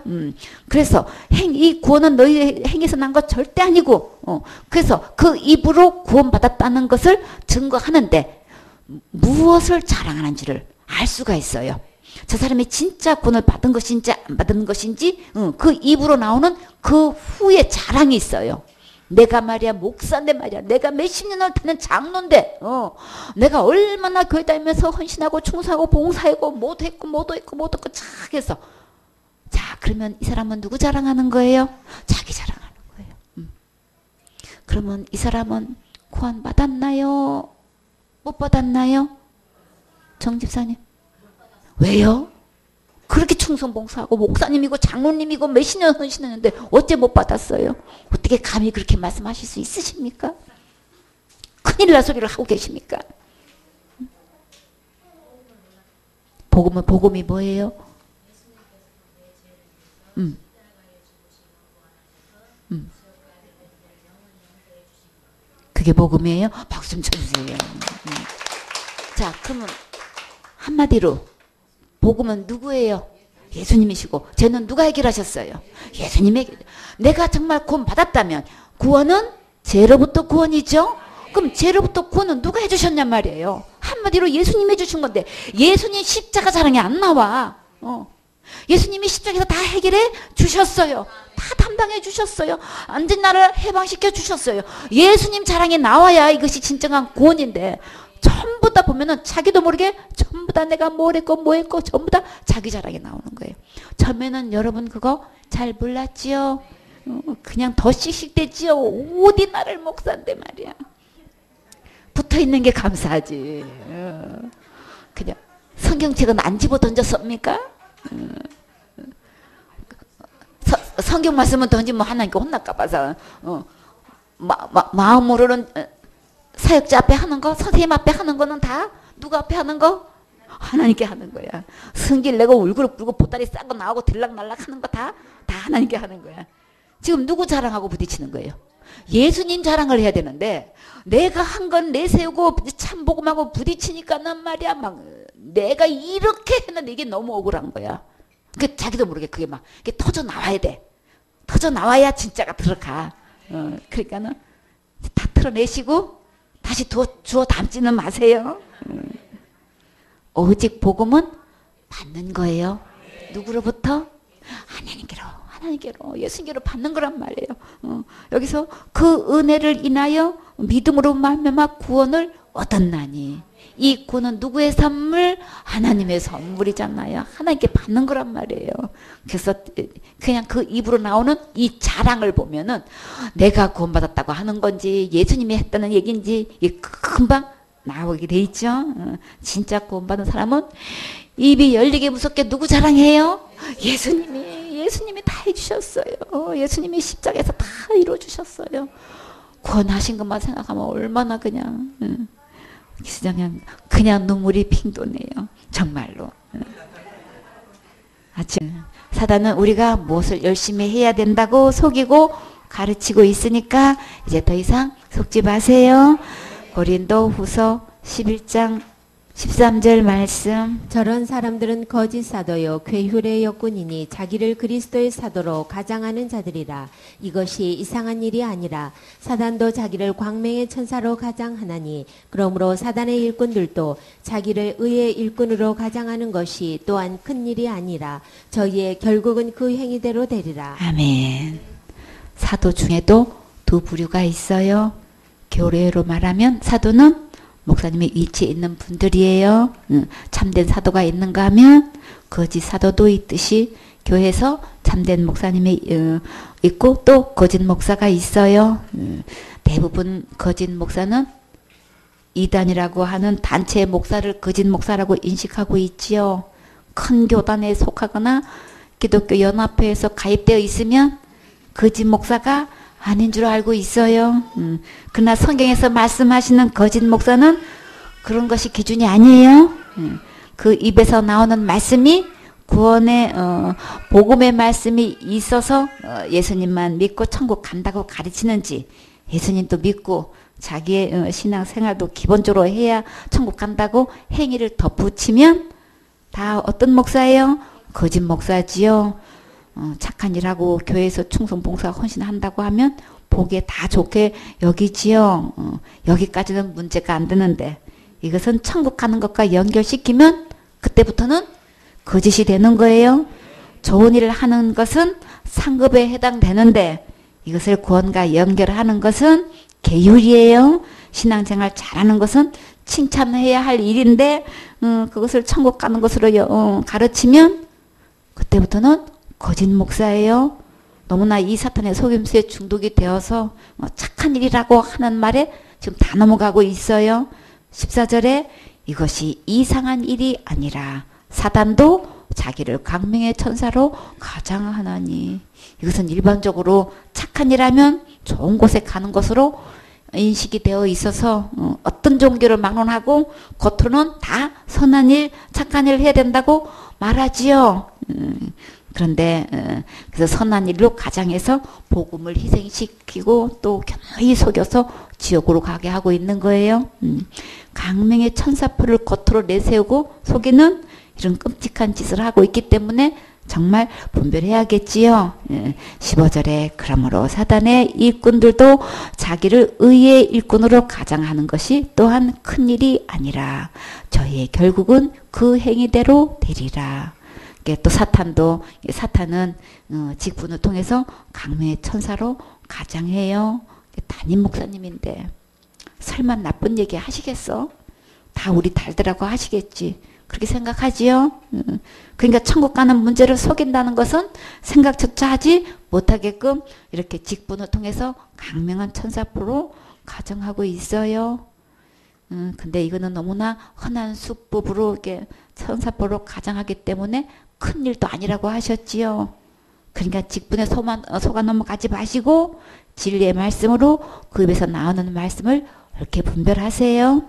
그래서 이 구원은 너희 행에서 난 것 절대 아니고 그래서 그 입으로 구원받았다는 것을 증거하는데 무엇을 자랑하는지를 알 수가 있어요. 저 사람이 진짜 구원을 받은 것인지 안 받은 것인지 그 입으로 나오는 그 후에 자랑이 있어요. 내가 말이야 목사인데 말이야 내가 몇십 년을 다닌 장로인데 내가 얼마나 교회 다니면서 헌신하고 충성하고 봉사하고 뭐도 했고 착 해서 자 그러면 이 사람은 누구 자랑하는 거예요? 자기 자랑하는 거예요. 그러면 이 사람은 구원 받았나요? 못 받았나요? 정 집사님 왜요? 그렇게 충성봉사하고 목사님이고 장로님이고 몇십 년 헌신했는데 어째 못 받았어요? 어떻게 감히 그렇게 말씀하실 수 있으십니까? 큰 큰일 날 소리를 하고 계십니까? 복음이 뭐예요? 그게 복음이에요? 박수 좀 쳐주세요. 자, 그러면 한마디로 복음은 누구예요? 예수님이시고 죄는 누가 해결하셨어요? 예수님이. 내가 정말 구원 받았다면 구원은 죄로부터 구원이죠. 그럼 죄로부터 구원은 누가 해주셨냔 말이에요. 한마디로 예수님이 해주신 건데 예수님 십자가 자랑이 안 나와. 예수님이 십자가에서 다 해결해 주셨어요. 다 담당해 주셨어요. 앉은 나를 해방시켜 주셨어요. 예수님 자랑이 나와야 이것이 진정한 구원인데 전부 다 보면은 자기도 모르게 전부 다 내가 뭘 했고 뭐 했고 전부 다 자기 자랑이 나오는 거예요. 처음에는 여러분 그거 잘 몰랐지요. 그냥 더 씩씩대지요. 어디 나를 목사인데 말이야. 붙어있는 게 감사하지. 그냥 성경책은 안 집어 던졌습니까? 성경 말씀은 던지면 하나님께 혼날까 봐서 마음으로는 사역자 앞에 하는 거, 선생님 앞에 하는 거는 다 누가 앞에 하는 거? 하나님께 하는 거야. 성질 내고 울그럭불고 보따리 싸고 나오고 들락날락 하는 거 다 하나님께 하는 거야. 지금 누구 자랑하고 부딪히는 거예요? 예수님 자랑을 해야 되는데 내가 한 건 내세우고 참복음하고 부딪히니까는 말이야 막 내가 이렇게 했는데 이게 너무 억울한 거야. 그 자기도 모르게 그게 막 이게 터져 나와야 돼. 터져 나와야 진짜가 들어가. 그러니까는 다 털어내시고 다시 주워 담지는 마세요. 오직 복음은 받는 거예요. 누구로부터? 하나님께로 예수님께로 받는 거란 말이에요. 여기서 그 은혜를 인하여 믿음으로 말미암아 구원을 얻었나니 이 구원은 누구의 선물? 하나님의 선물이잖아요. 하나님께 받는 거란 말이에요. 그래서 그냥 그 입으로 나오는 이 자랑을 보면은 내가 구원받았다고 하는 건지 예수님이 했다는 얘기인지 금방 나오게 돼 있죠. 진짜 구원받은 사람은 입이 열리게 무섭게 누구 자랑해요? 예수님이 다 해주셨어요. 예수님이 십자가에서 다 이루어주셨어요. 구원하신 것만 생각하면 얼마나 그냥 눈물이 핑 도네요. 정말로. 사단은 우리가 무엇을 열심히 해야 된다고 속이고 가르치고 있으니까 이제 더 이상 속지 마세요. 고린도 후서 11장 13절 말씀. 저런 사람들은 거짓 사도요 괴휼의 역군이니 자기를 그리스도의 사도로 가장하는 자들이라. 이것이 이상한 일이 아니라 사단도 자기를 광명의 천사로 가장하나니 그러므로 사단의 일꾼들도 자기를 의의 일꾼으로 가장하는 것이 또한 큰 일이 아니라 저희의 결국은 그 행위대로 되리라. 아멘. 사도 중에도 두 부류가 있어요. 교례로 말하면 사도는 목사님의 위치에 있는 분들이에요. 참된 사도가 있는가 하면 거짓 사도도 있듯이 교회에서 참된 목사님이 있고 또 거짓 목사가 있어요. 대부분 거짓 목사는 이단이라고 하는 단체의 목사를 거짓 목사라고 인식하고 있지요. 큰 교단에 속하거나 기독교 연합회에서 가입되어 있으면 거짓 목사가 아닌 줄 알고 있어요. 그러나 성경에서 말씀하시는 거짓 목사는 그런 것이 기준이 아니에요. 그 입에서 나오는 말씀이 구원의 복음의 말씀이 있어서 예수님만 믿고 천국 간다고 가르치는지 예수님도 믿고 자기의 신앙생활도 기본적으로 해야 천국 간다고 행위를 덧붙이면 다 어떤 목사예요? 거짓 목사지요. 착한 일하고 교회에서 충성 봉사 헌신한다고 하면 보기에 다 좋게 여기지요. 여기까지는 문제가 안 되는데 이것은 천국 가는 것과 연결시키면 그때부터는 거짓이 되는 거예요. 좋은 일을 하는 것은 상급에 해당되는데 이것을 구원과 연결하는 것은 계율이에요. 신앙생활 잘하는 것은 칭찬해야 할 일인데 그것을 천국 가는 것으로 가르치면 그때부터는 거짓 목사예요. 너무나 이 사탄의 속임수에 중독이 되어서 착한 일이라고 하는 말에 지금 다 넘어가고 있어요. 14절에 이것이 이상한 일이 아니라 사단도 자기를 광명의 천사로 가장하나니 이것은 일반적으로 착한 일하면 좋은 곳에 가는 것으로 인식이 되어 있어서 어떤 종교를 막론하고 겉으로는 다 선한 일, 착한 일을 해야 된다고 말하지요. 그런데 그래서 선한 일로 가장해서 복음을 희생시키고 또 교묘히 속여서 지옥으로 가게 하고 있는 거예요. 강명의 천사표를 겉으로 내세우고 속이는 이런 끔찍한 짓을 하고 있기 때문에 정말 분별해야겠지요. 15절에 그러므로 사단의 일꾼들도 자기를 의의 일꾼으로 가장하는 것이 또한 큰일이 아니라 저희의 결국은 그 행위대로 되리라. 또 사탄은 직분을 통해서 강명의 천사로 가장해요. 담임 목사님인데 설마 나쁜 얘기 하시겠어? 다 우리 달들하고 하시겠지. 그렇게 생각하지요. 그러니까 천국 가는 문제를 속인다는 것은 생각조차 하지 못하게끔 이렇게 직분을 통해서 강명한 천사표로 가정하고 있어요. 근데 이거는 너무나 흔한 수법으로 이렇게 천사표로 가정하기 때문에 큰 일도 아니라고 하셨지요. 그러니까 직분에 속아 넘어가지 마시고 진리의 말씀으로 그 입에서 나오는 말씀을 이렇게 분별하세요.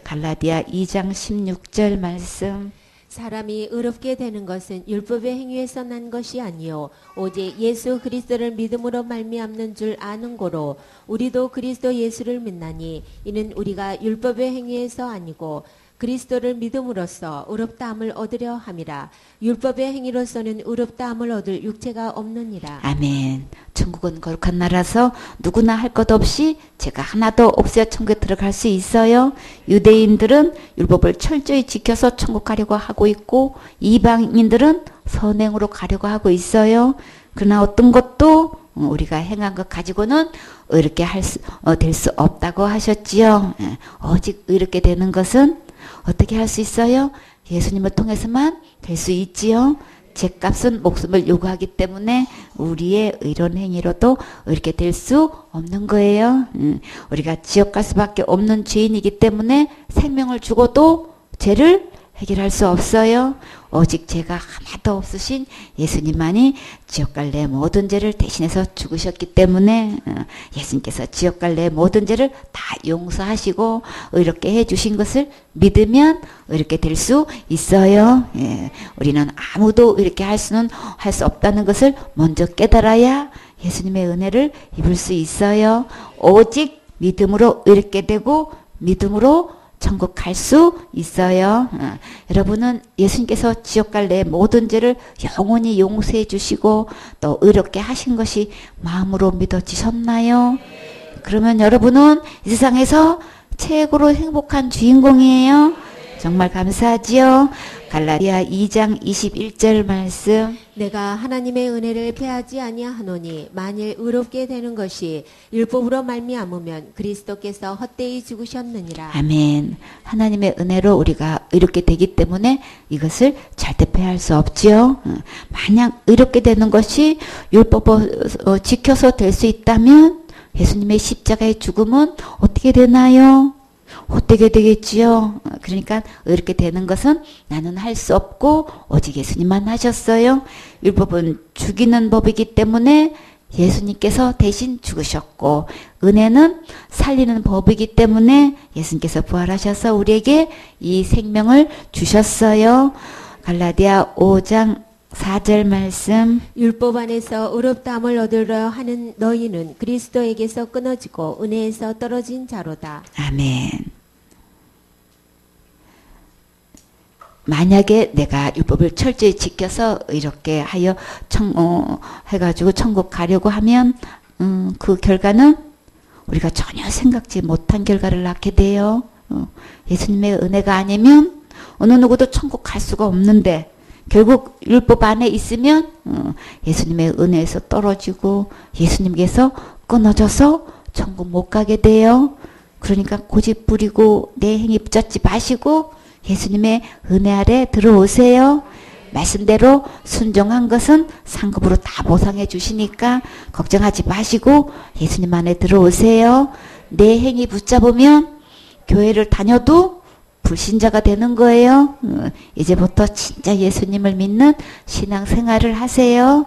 갈라디아 2장 16절 말씀. 사람이 의롭게 되는 것은 율법의 행위에서 난 것이 아니요 오직 예수 그리스도를 믿음으로 말미암는 줄 아는 고로 우리도 그리스도 예수를 믿나니 이는 우리가 율법의 행위에서 아니고 그리스도를 믿음으로써 의롭다함을 얻으려 함이라. 율법의 행위로서는 의롭다함을 얻을 육체가 없느니라. 아멘. 천국은 거룩한 나라서 누구나 할 것 없이 죄가 하나도 없어야 천국에 들어갈 수 있어요. 유대인들은 율법을 철저히 지켜서 천국 가려고 하고 있고 이방인들은 선행으로 가려고 하고 있어요. 그러나 어떤 것도 우리가 행한 것 가지고는 의롭게 될 수 없다고 하셨지요. 오직 의롭게 되는 것은 어떻게 할 수 있어요? 예수님을 통해서만 될 수 있지요. 죄값은 목숨을 요구하기 때문에 우리의 의로운 행위로도 이렇게 될 수 없는 거예요. 우리가 지옥 갈 수밖에 없는 죄인이기 때문에 생명을 주고도 죄를 해결할 수 없어요. 오직 죄가 하나도 없으신 예수님만이 지옥 갈 내 모든 죄를 대신해서 죽으셨기 때문에 예수님께서 지옥 갈 내 모든 죄를 다 용서하시고 의롭게 해주신 것을 믿으면 의롭게 될 수 있어요. 우리는 아무도 이렇게 할 수 없다는 것을 먼저 깨달아야 예수님의 은혜를 입을 수 있어요. 오직 믿음으로 의롭게 되고 믿음으로 천국 갈 수 있어요. 여러분은 예수님께서 지옥 갈 내 모든 죄를 영원히 용서해 주시고 또 의롭게 하신 것이 마음으로 믿어지셨나요? 그러면 여러분은 이 세상에서 최고로 행복한 주인공이에요. 정말 감사하지요. 갈라디아 2장 21절 말씀. 내가 하나님의 은혜를 패하지 아니하노니 만일 의롭게 되는 것이 율법으로 말미암으면 그리스도께서 헛되이 죽으셨느니라. 아멘. 하나님의 은혜로 우리가 의롭게 되기 때문에 이것을 절대 패할 수 없지요. 만약 의롭게 되는 것이 율법을 지켜서 될 수 있다면 예수님의 십자가의 죽음은 어떻게 되나요? 어떻게 되겠지요? 그러니까 이렇게 되는 것은 나는 할 수 없고 오직 예수님만 하셨어요. 율법은 죽이는 법이기 때문에 예수님께서 대신 죽으셨고 은혜는 살리는 법이기 때문에 예수님께서 부활하셔서 우리에게 이 생명을 주셨어요. 갈라디아 5장 4절 말씀. 율법 안에서 의롭다함을 얻으려 하는 너희는 그리스도에게서 끊어지고 은혜에서 떨어진 자로다. 아멘. 만약에 내가 율법을 철저히 지켜서 이렇게 하여 해가지고 천국 가려고 하면 그 결과는 우리가 전혀 생각지 못한 결과를 낳게 돼요. 예수님의 은혜가 아니면 어느 누구도 천국 갈 수가 없는데 결국 율법 안에 있으면 예수님의 은혜에서 떨어지고 예수님께서 끊어져서 천국 못 가게 돼요. 그러니까 고집 부리고 내 행위 붙잡지 마시고 예수님의 은혜 아래 들어오세요. 말씀대로 순종한 것은 상급으로 다 보상해 주시니까 걱정하지 마시고 예수님 안에 들어오세요. 내 행위 붙잡으면 교회를 다녀도 불신자가 되는 거예요. 이제부터 진짜 예수님을 믿는 신앙생활을 하세요.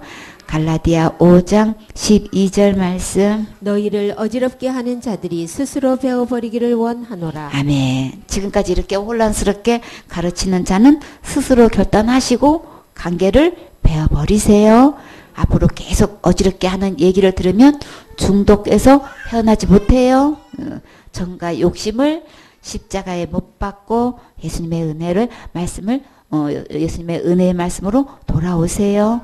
갈라디아 5장 12절 말씀. 너희를 어지럽게 하는 자들이 스스로 배워버리기를 원하노라. 아멘. 지금까지 이렇게 혼란스럽게 가르치는 자는 스스로 결단하시고 관계를 베어버리세요. 앞으로 계속 어지럽게 하는 얘기를 들으면 중독에서 헤어나지 못해요. 정과 욕심을 십자가에 못 박고 예수님의 은혜를 말씀을 예수님의 은혜의 말씀으로 돌아오세요.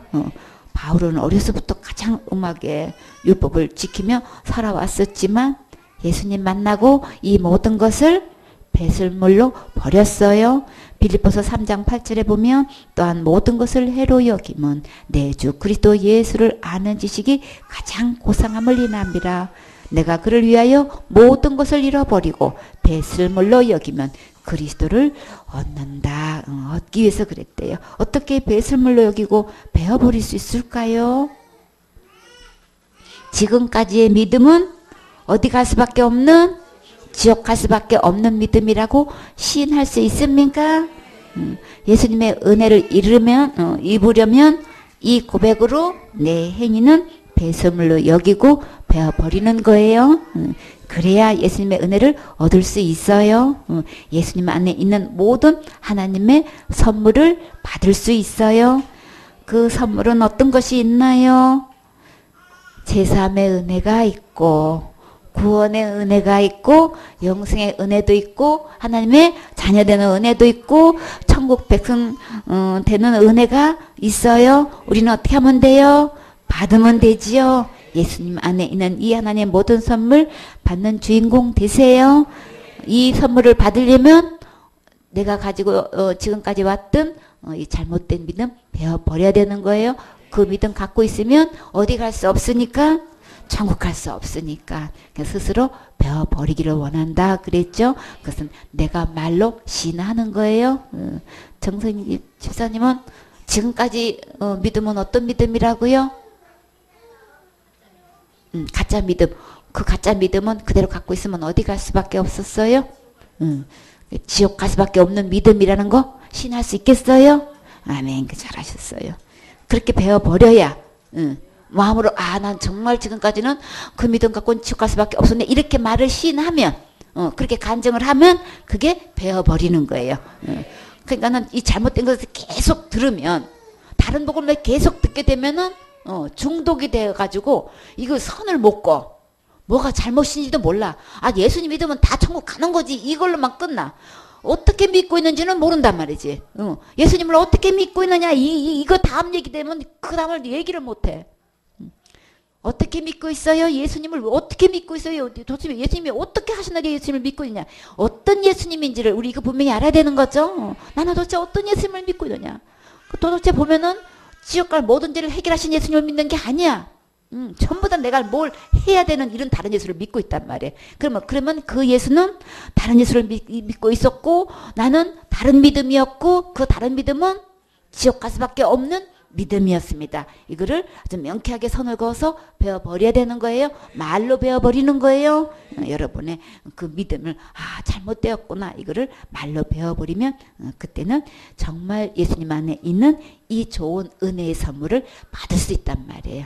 바울은 어려서부터 가장 음하게 율법을 지키며 살아왔었지만 예수님 만나고 이 모든 것을 배설물로 버렸어요. 빌립보서 3장 8절에 보면 또한 모든 것을 해로 여김은 내 주 그리스도 예수를 아는 지식이 가장 고상함을 인함이라. 내가 그를 위하여 모든 것을 잃어버리고 배설물로 여기면 그리스도를 얻는다. 얻기 위해서 그랬대요. 어떻게 배설물로 여기고 베어버릴 수 있을까요? 지금까지의 믿음은 어디 갈 수밖에 없는, 지옥 갈 수밖에 없는 믿음이라고 시인할 수 있습니까? 예수님의 은혜를 입으려면 이 고백으로 내 행위는 배설물로 여기고 베어버리는 거예요. 그래야 예수님의 은혜를 얻을 수 있어요. 예수님 안에 있는 모든 하나님의 선물을 받을 수 있어요. 그 선물은 어떤 것이 있나요? 제3의 은혜가 있고 구원의 은혜가 있고 영생의 은혜도 있고 하나님의 자녀되는 은혜도 있고 천국 백성 되는 은혜가 있어요. 우리는 어떻게 하면 돼요? 받으면 되지요. 예수님 안에 있는 이 하나님의 모든 선물 받는 주인공 되세요. 이 선물을 받으려면 내가 가지고 지금까지 왔던 이 잘못된 믿음 베어버려야 되는 거예요. 그 믿음 갖고 있으면 어디 갈 수 없으니까, 천국 갈 수 없으니까 스스로 베어버리기를 원한다 그랬죠. 그것은 내가 말로 시인하는 거예요. 정선희 집사님은 지금까지 믿음은 어떤 믿음이라고요? 가짜 믿음. 그 가짜 믿음은 그대로 갖고 있으면 어디 갈 수밖에 없었어요? 지옥 갈 수밖에 없는 믿음이라는 거 신할 수 있겠어요? 아멘. 잘하셨어요. 그렇게 배워버려야 마음으로 난 정말 지금까지는 그 믿음 갖고는 지옥 갈 수밖에 없었네 이렇게 말을 시인하면 그렇게 간증을 하면 그게 배워버리는 거예요. 그러니까는 이 잘못된 것을 계속 들으면 다른 복음을 계속 듣게 되면은 중독이 되어가지고 이거 선을 못 꺼. 뭐가 잘못인지도 몰라. 예수님 믿으면 다 천국 가는 거지. 이걸로만 끝나. 어떻게 믿고 있는지는 모른단 말이지. 예수님을 어떻게 믿고 있느냐. 이거 다음 얘기 되면 그 다음을 얘기를 못해. 어떻게 믿고 있어요? 예수님을 어떻게 믿고 있어요? 도대체 예수님이 어떻게 하시나요? 예수님을 믿고 있느냐. 어떤 예수님인지를 우리 이거 분명히 알아야 되는 거죠. 나는 도대체 어떤 예수님을 믿고 있느냐. 도대체 보면은 지옥 갈 모든 죄를 해결하신 예수님을 믿는 게 아니야. 전부 다 내가 뭘 해야 되는 이런 다른 예수를 믿고 있단 말이에요. 그러면 그 예수는 다른 예수를 믿고 있었고 나는 다른 믿음이었고 그 다른 믿음은 지옥 갈 수밖에 없는 믿음이었습니다. 이거를 아주 명쾌하게 선을 그어서 배워버려야 되는 거예요. 말로 배워버리는 거예요. 여러분의 그 믿음을 잘못되었구나 이거를 말로 배워버리면 그때는 정말 예수님 안에 있는 이 좋은 은혜의 선물을 받을 수 있단 말이에요.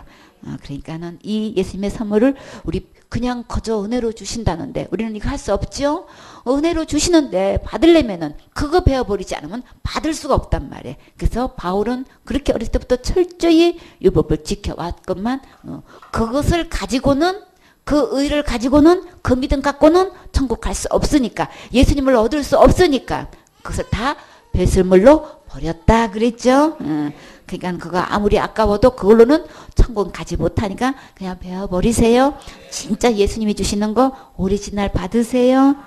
그러니까는 이 예수님의 선물을 우리 그냥 거저 은혜로 주신다는데 우리는 이거 할 수 없죠. 은혜로 주시는데 받으려면은 그거 배워버리지 않으면 받을 수가 없단 말이에요. 그래서 바울은 그렇게 어릴 때부터 철저히 율법을 지켜왔건만 그것을 가지고는 그 의를 가지고는 그 믿음 갖고는 천국 갈 수 없으니까 예수님을 얻을 수 없으니까 그것을 다 배설물로 버렸다 그랬죠. 그러니까 그거 아무리 아까워도 그걸로는 천국 가지 못하니까 그냥 배워버리세요. 진짜 예수님이 주시는 거 오리지널 받으세요.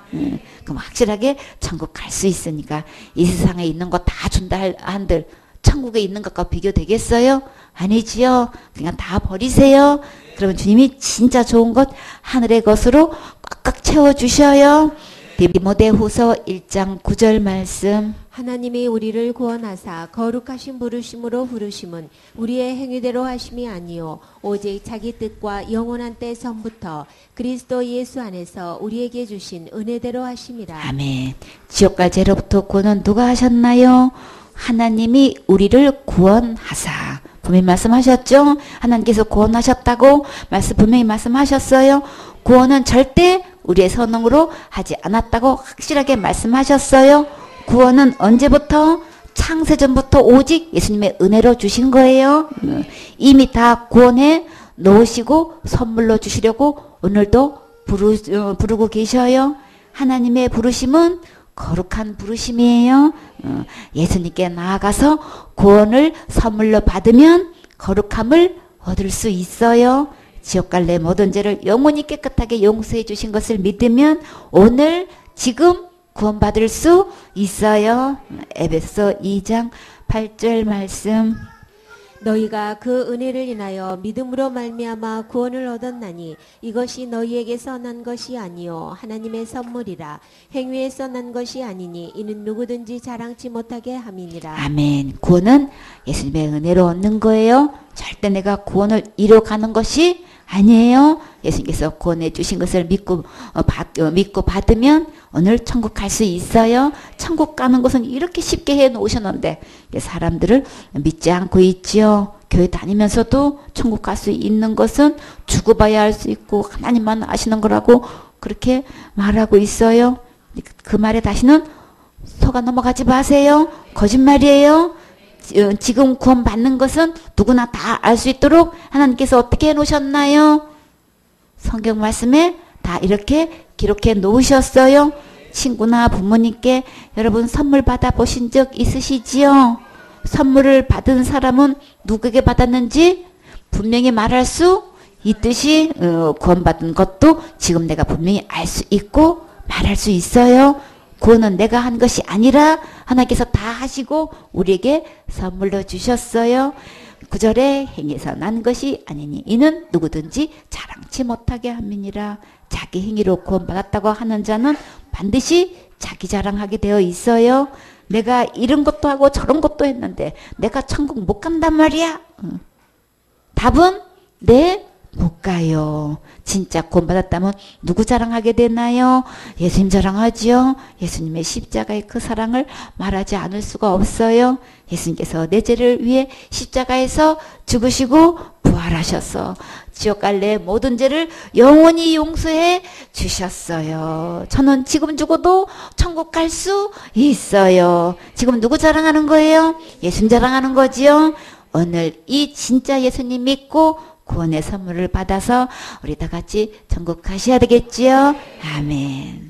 그럼 확실하게 천국 갈 수 있으니까 이 세상에 있는 거 다 준다 한들 천국에 있는 것과 비교되겠어요? 아니지요. 그냥 다 버리세요. 그러면 주님이 진짜 좋은 것 하늘의 것으로 꽉꽉 채워주셔요. 디모데후서 1장 9절 말씀. 하나님이 우리를 구원하사 거룩하신 부르심으로 부르심은 우리의 행위대로 하심이 아니요 오직 자기 뜻과 영원한 때 전부터 그리스도 예수 안에서 우리에게 주신 은혜대로 하심이라. 아멘. 지옥 갈 죄로부터 구원은 누가 하셨나요? 하나님이 우리를 구원하사 분명히 말씀하셨죠? 하나님께서 구원하셨다고 말씀 분명히 말씀하셨어요. 구원은 절대 우리의 선행으로 하지 않았다고 확실하게 말씀하셨어요. 구원은 언제부터? 창세전부터 오직 예수님의 은혜로 주신 거예요. 이미 다 구원해 놓으시고 선물로 주시려고 오늘도 부르고 계셔요. 하나님의 부르심은 거룩한 부르심이에요. 예수님께 나아가서 구원을 선물로 받으면 거룩함을 얻을 수 있어요. 지옥 갈래 모든 죄를 영원히 깨끗하게 용서해 주신 것을 믿으면 오늘 지금 구원받을 수 있어요. 에베소 2장 8절 말씀. 너희가 그 은혜를 인하여 믿음으로 말미암아 구원을 얻었나니 이것이 너희에게서 난 것이 아니요 하나님의 선물이라. 행위에서 난 것이 아니니 이는 누구든지 자랑치 못하게 함이니라. 아멘. 구원은 예수님의 은혜로 얻는 거예요. 절대 내가 구원을 이뤄가는 것이 아니에요. 예수님께서 구원해 주신 것을 믿고 받으면 오늘 천국 갈 수 있어요. 천국 가는 것은 이렇게 쉽게 해 놓으셨는데 사람들을 믿지 않고 있지요. 교회 다니면서도 천국 갈 수 있는 것은 죽어봐야 할 수 있고 하나님만 아시는 거라고 그렇게 말하고 있어요. 그 말에 다시는 속아 넘어가지 마세요. 거짓말이에요. 지금 구원 받는 것은 누구나 다 알 수 있도록 하나님께서 어떻게 해 놓으셨나요? 성경 말씀에 다 이렇게 기록해 놓으셨어요. 친구나 부모님께 여러분 선물 받아 보신 적 있으시지요? 선물을 받은 사람은 누구에게 받았는지 분명히 말할 수 있듯이 구원받은 것도 지금 내가 분명히 알 수 있고 말할 수 있어요. 구원은 내가 한 것이 아니라 하나님께서 다 하시고 우리에게 선물로 주셨어요. 9절에 행위에서 난 것이 아니니 이는 누구든지 자랑치 못하게 함이니라. 자기 행위로 구원받았다고 하는 자는 반드시 자기 자랑하게 되어 있어요. 내가 이런 것도 하고 저런 것도 했는데 내가 천국 못 간단 말이야. 답은 네, 못 가요. 진짜 구원받았다면 누구 자랑하게 되나요? 예수님 자랑하지요. 예수님의 십자가의 그 사랑을 말하지 않을 수가 없어요. 예수님께서 내 죄를 위해 십자가에서 죽으시고 부활하셔서 지옥 갈래 모든 죄를 영원히 용서해 주셨어요. 저는 지금 죽어도 천국 갈 수 있어요. 지금 누구 자랑하는 거예요? 예수님 자랑하는 거지요. 오늘 이 진짜 예수님 믿고 구원의 선물을 받아서 우리 다 같이 천국 가셔야 되겠지요. 아멘.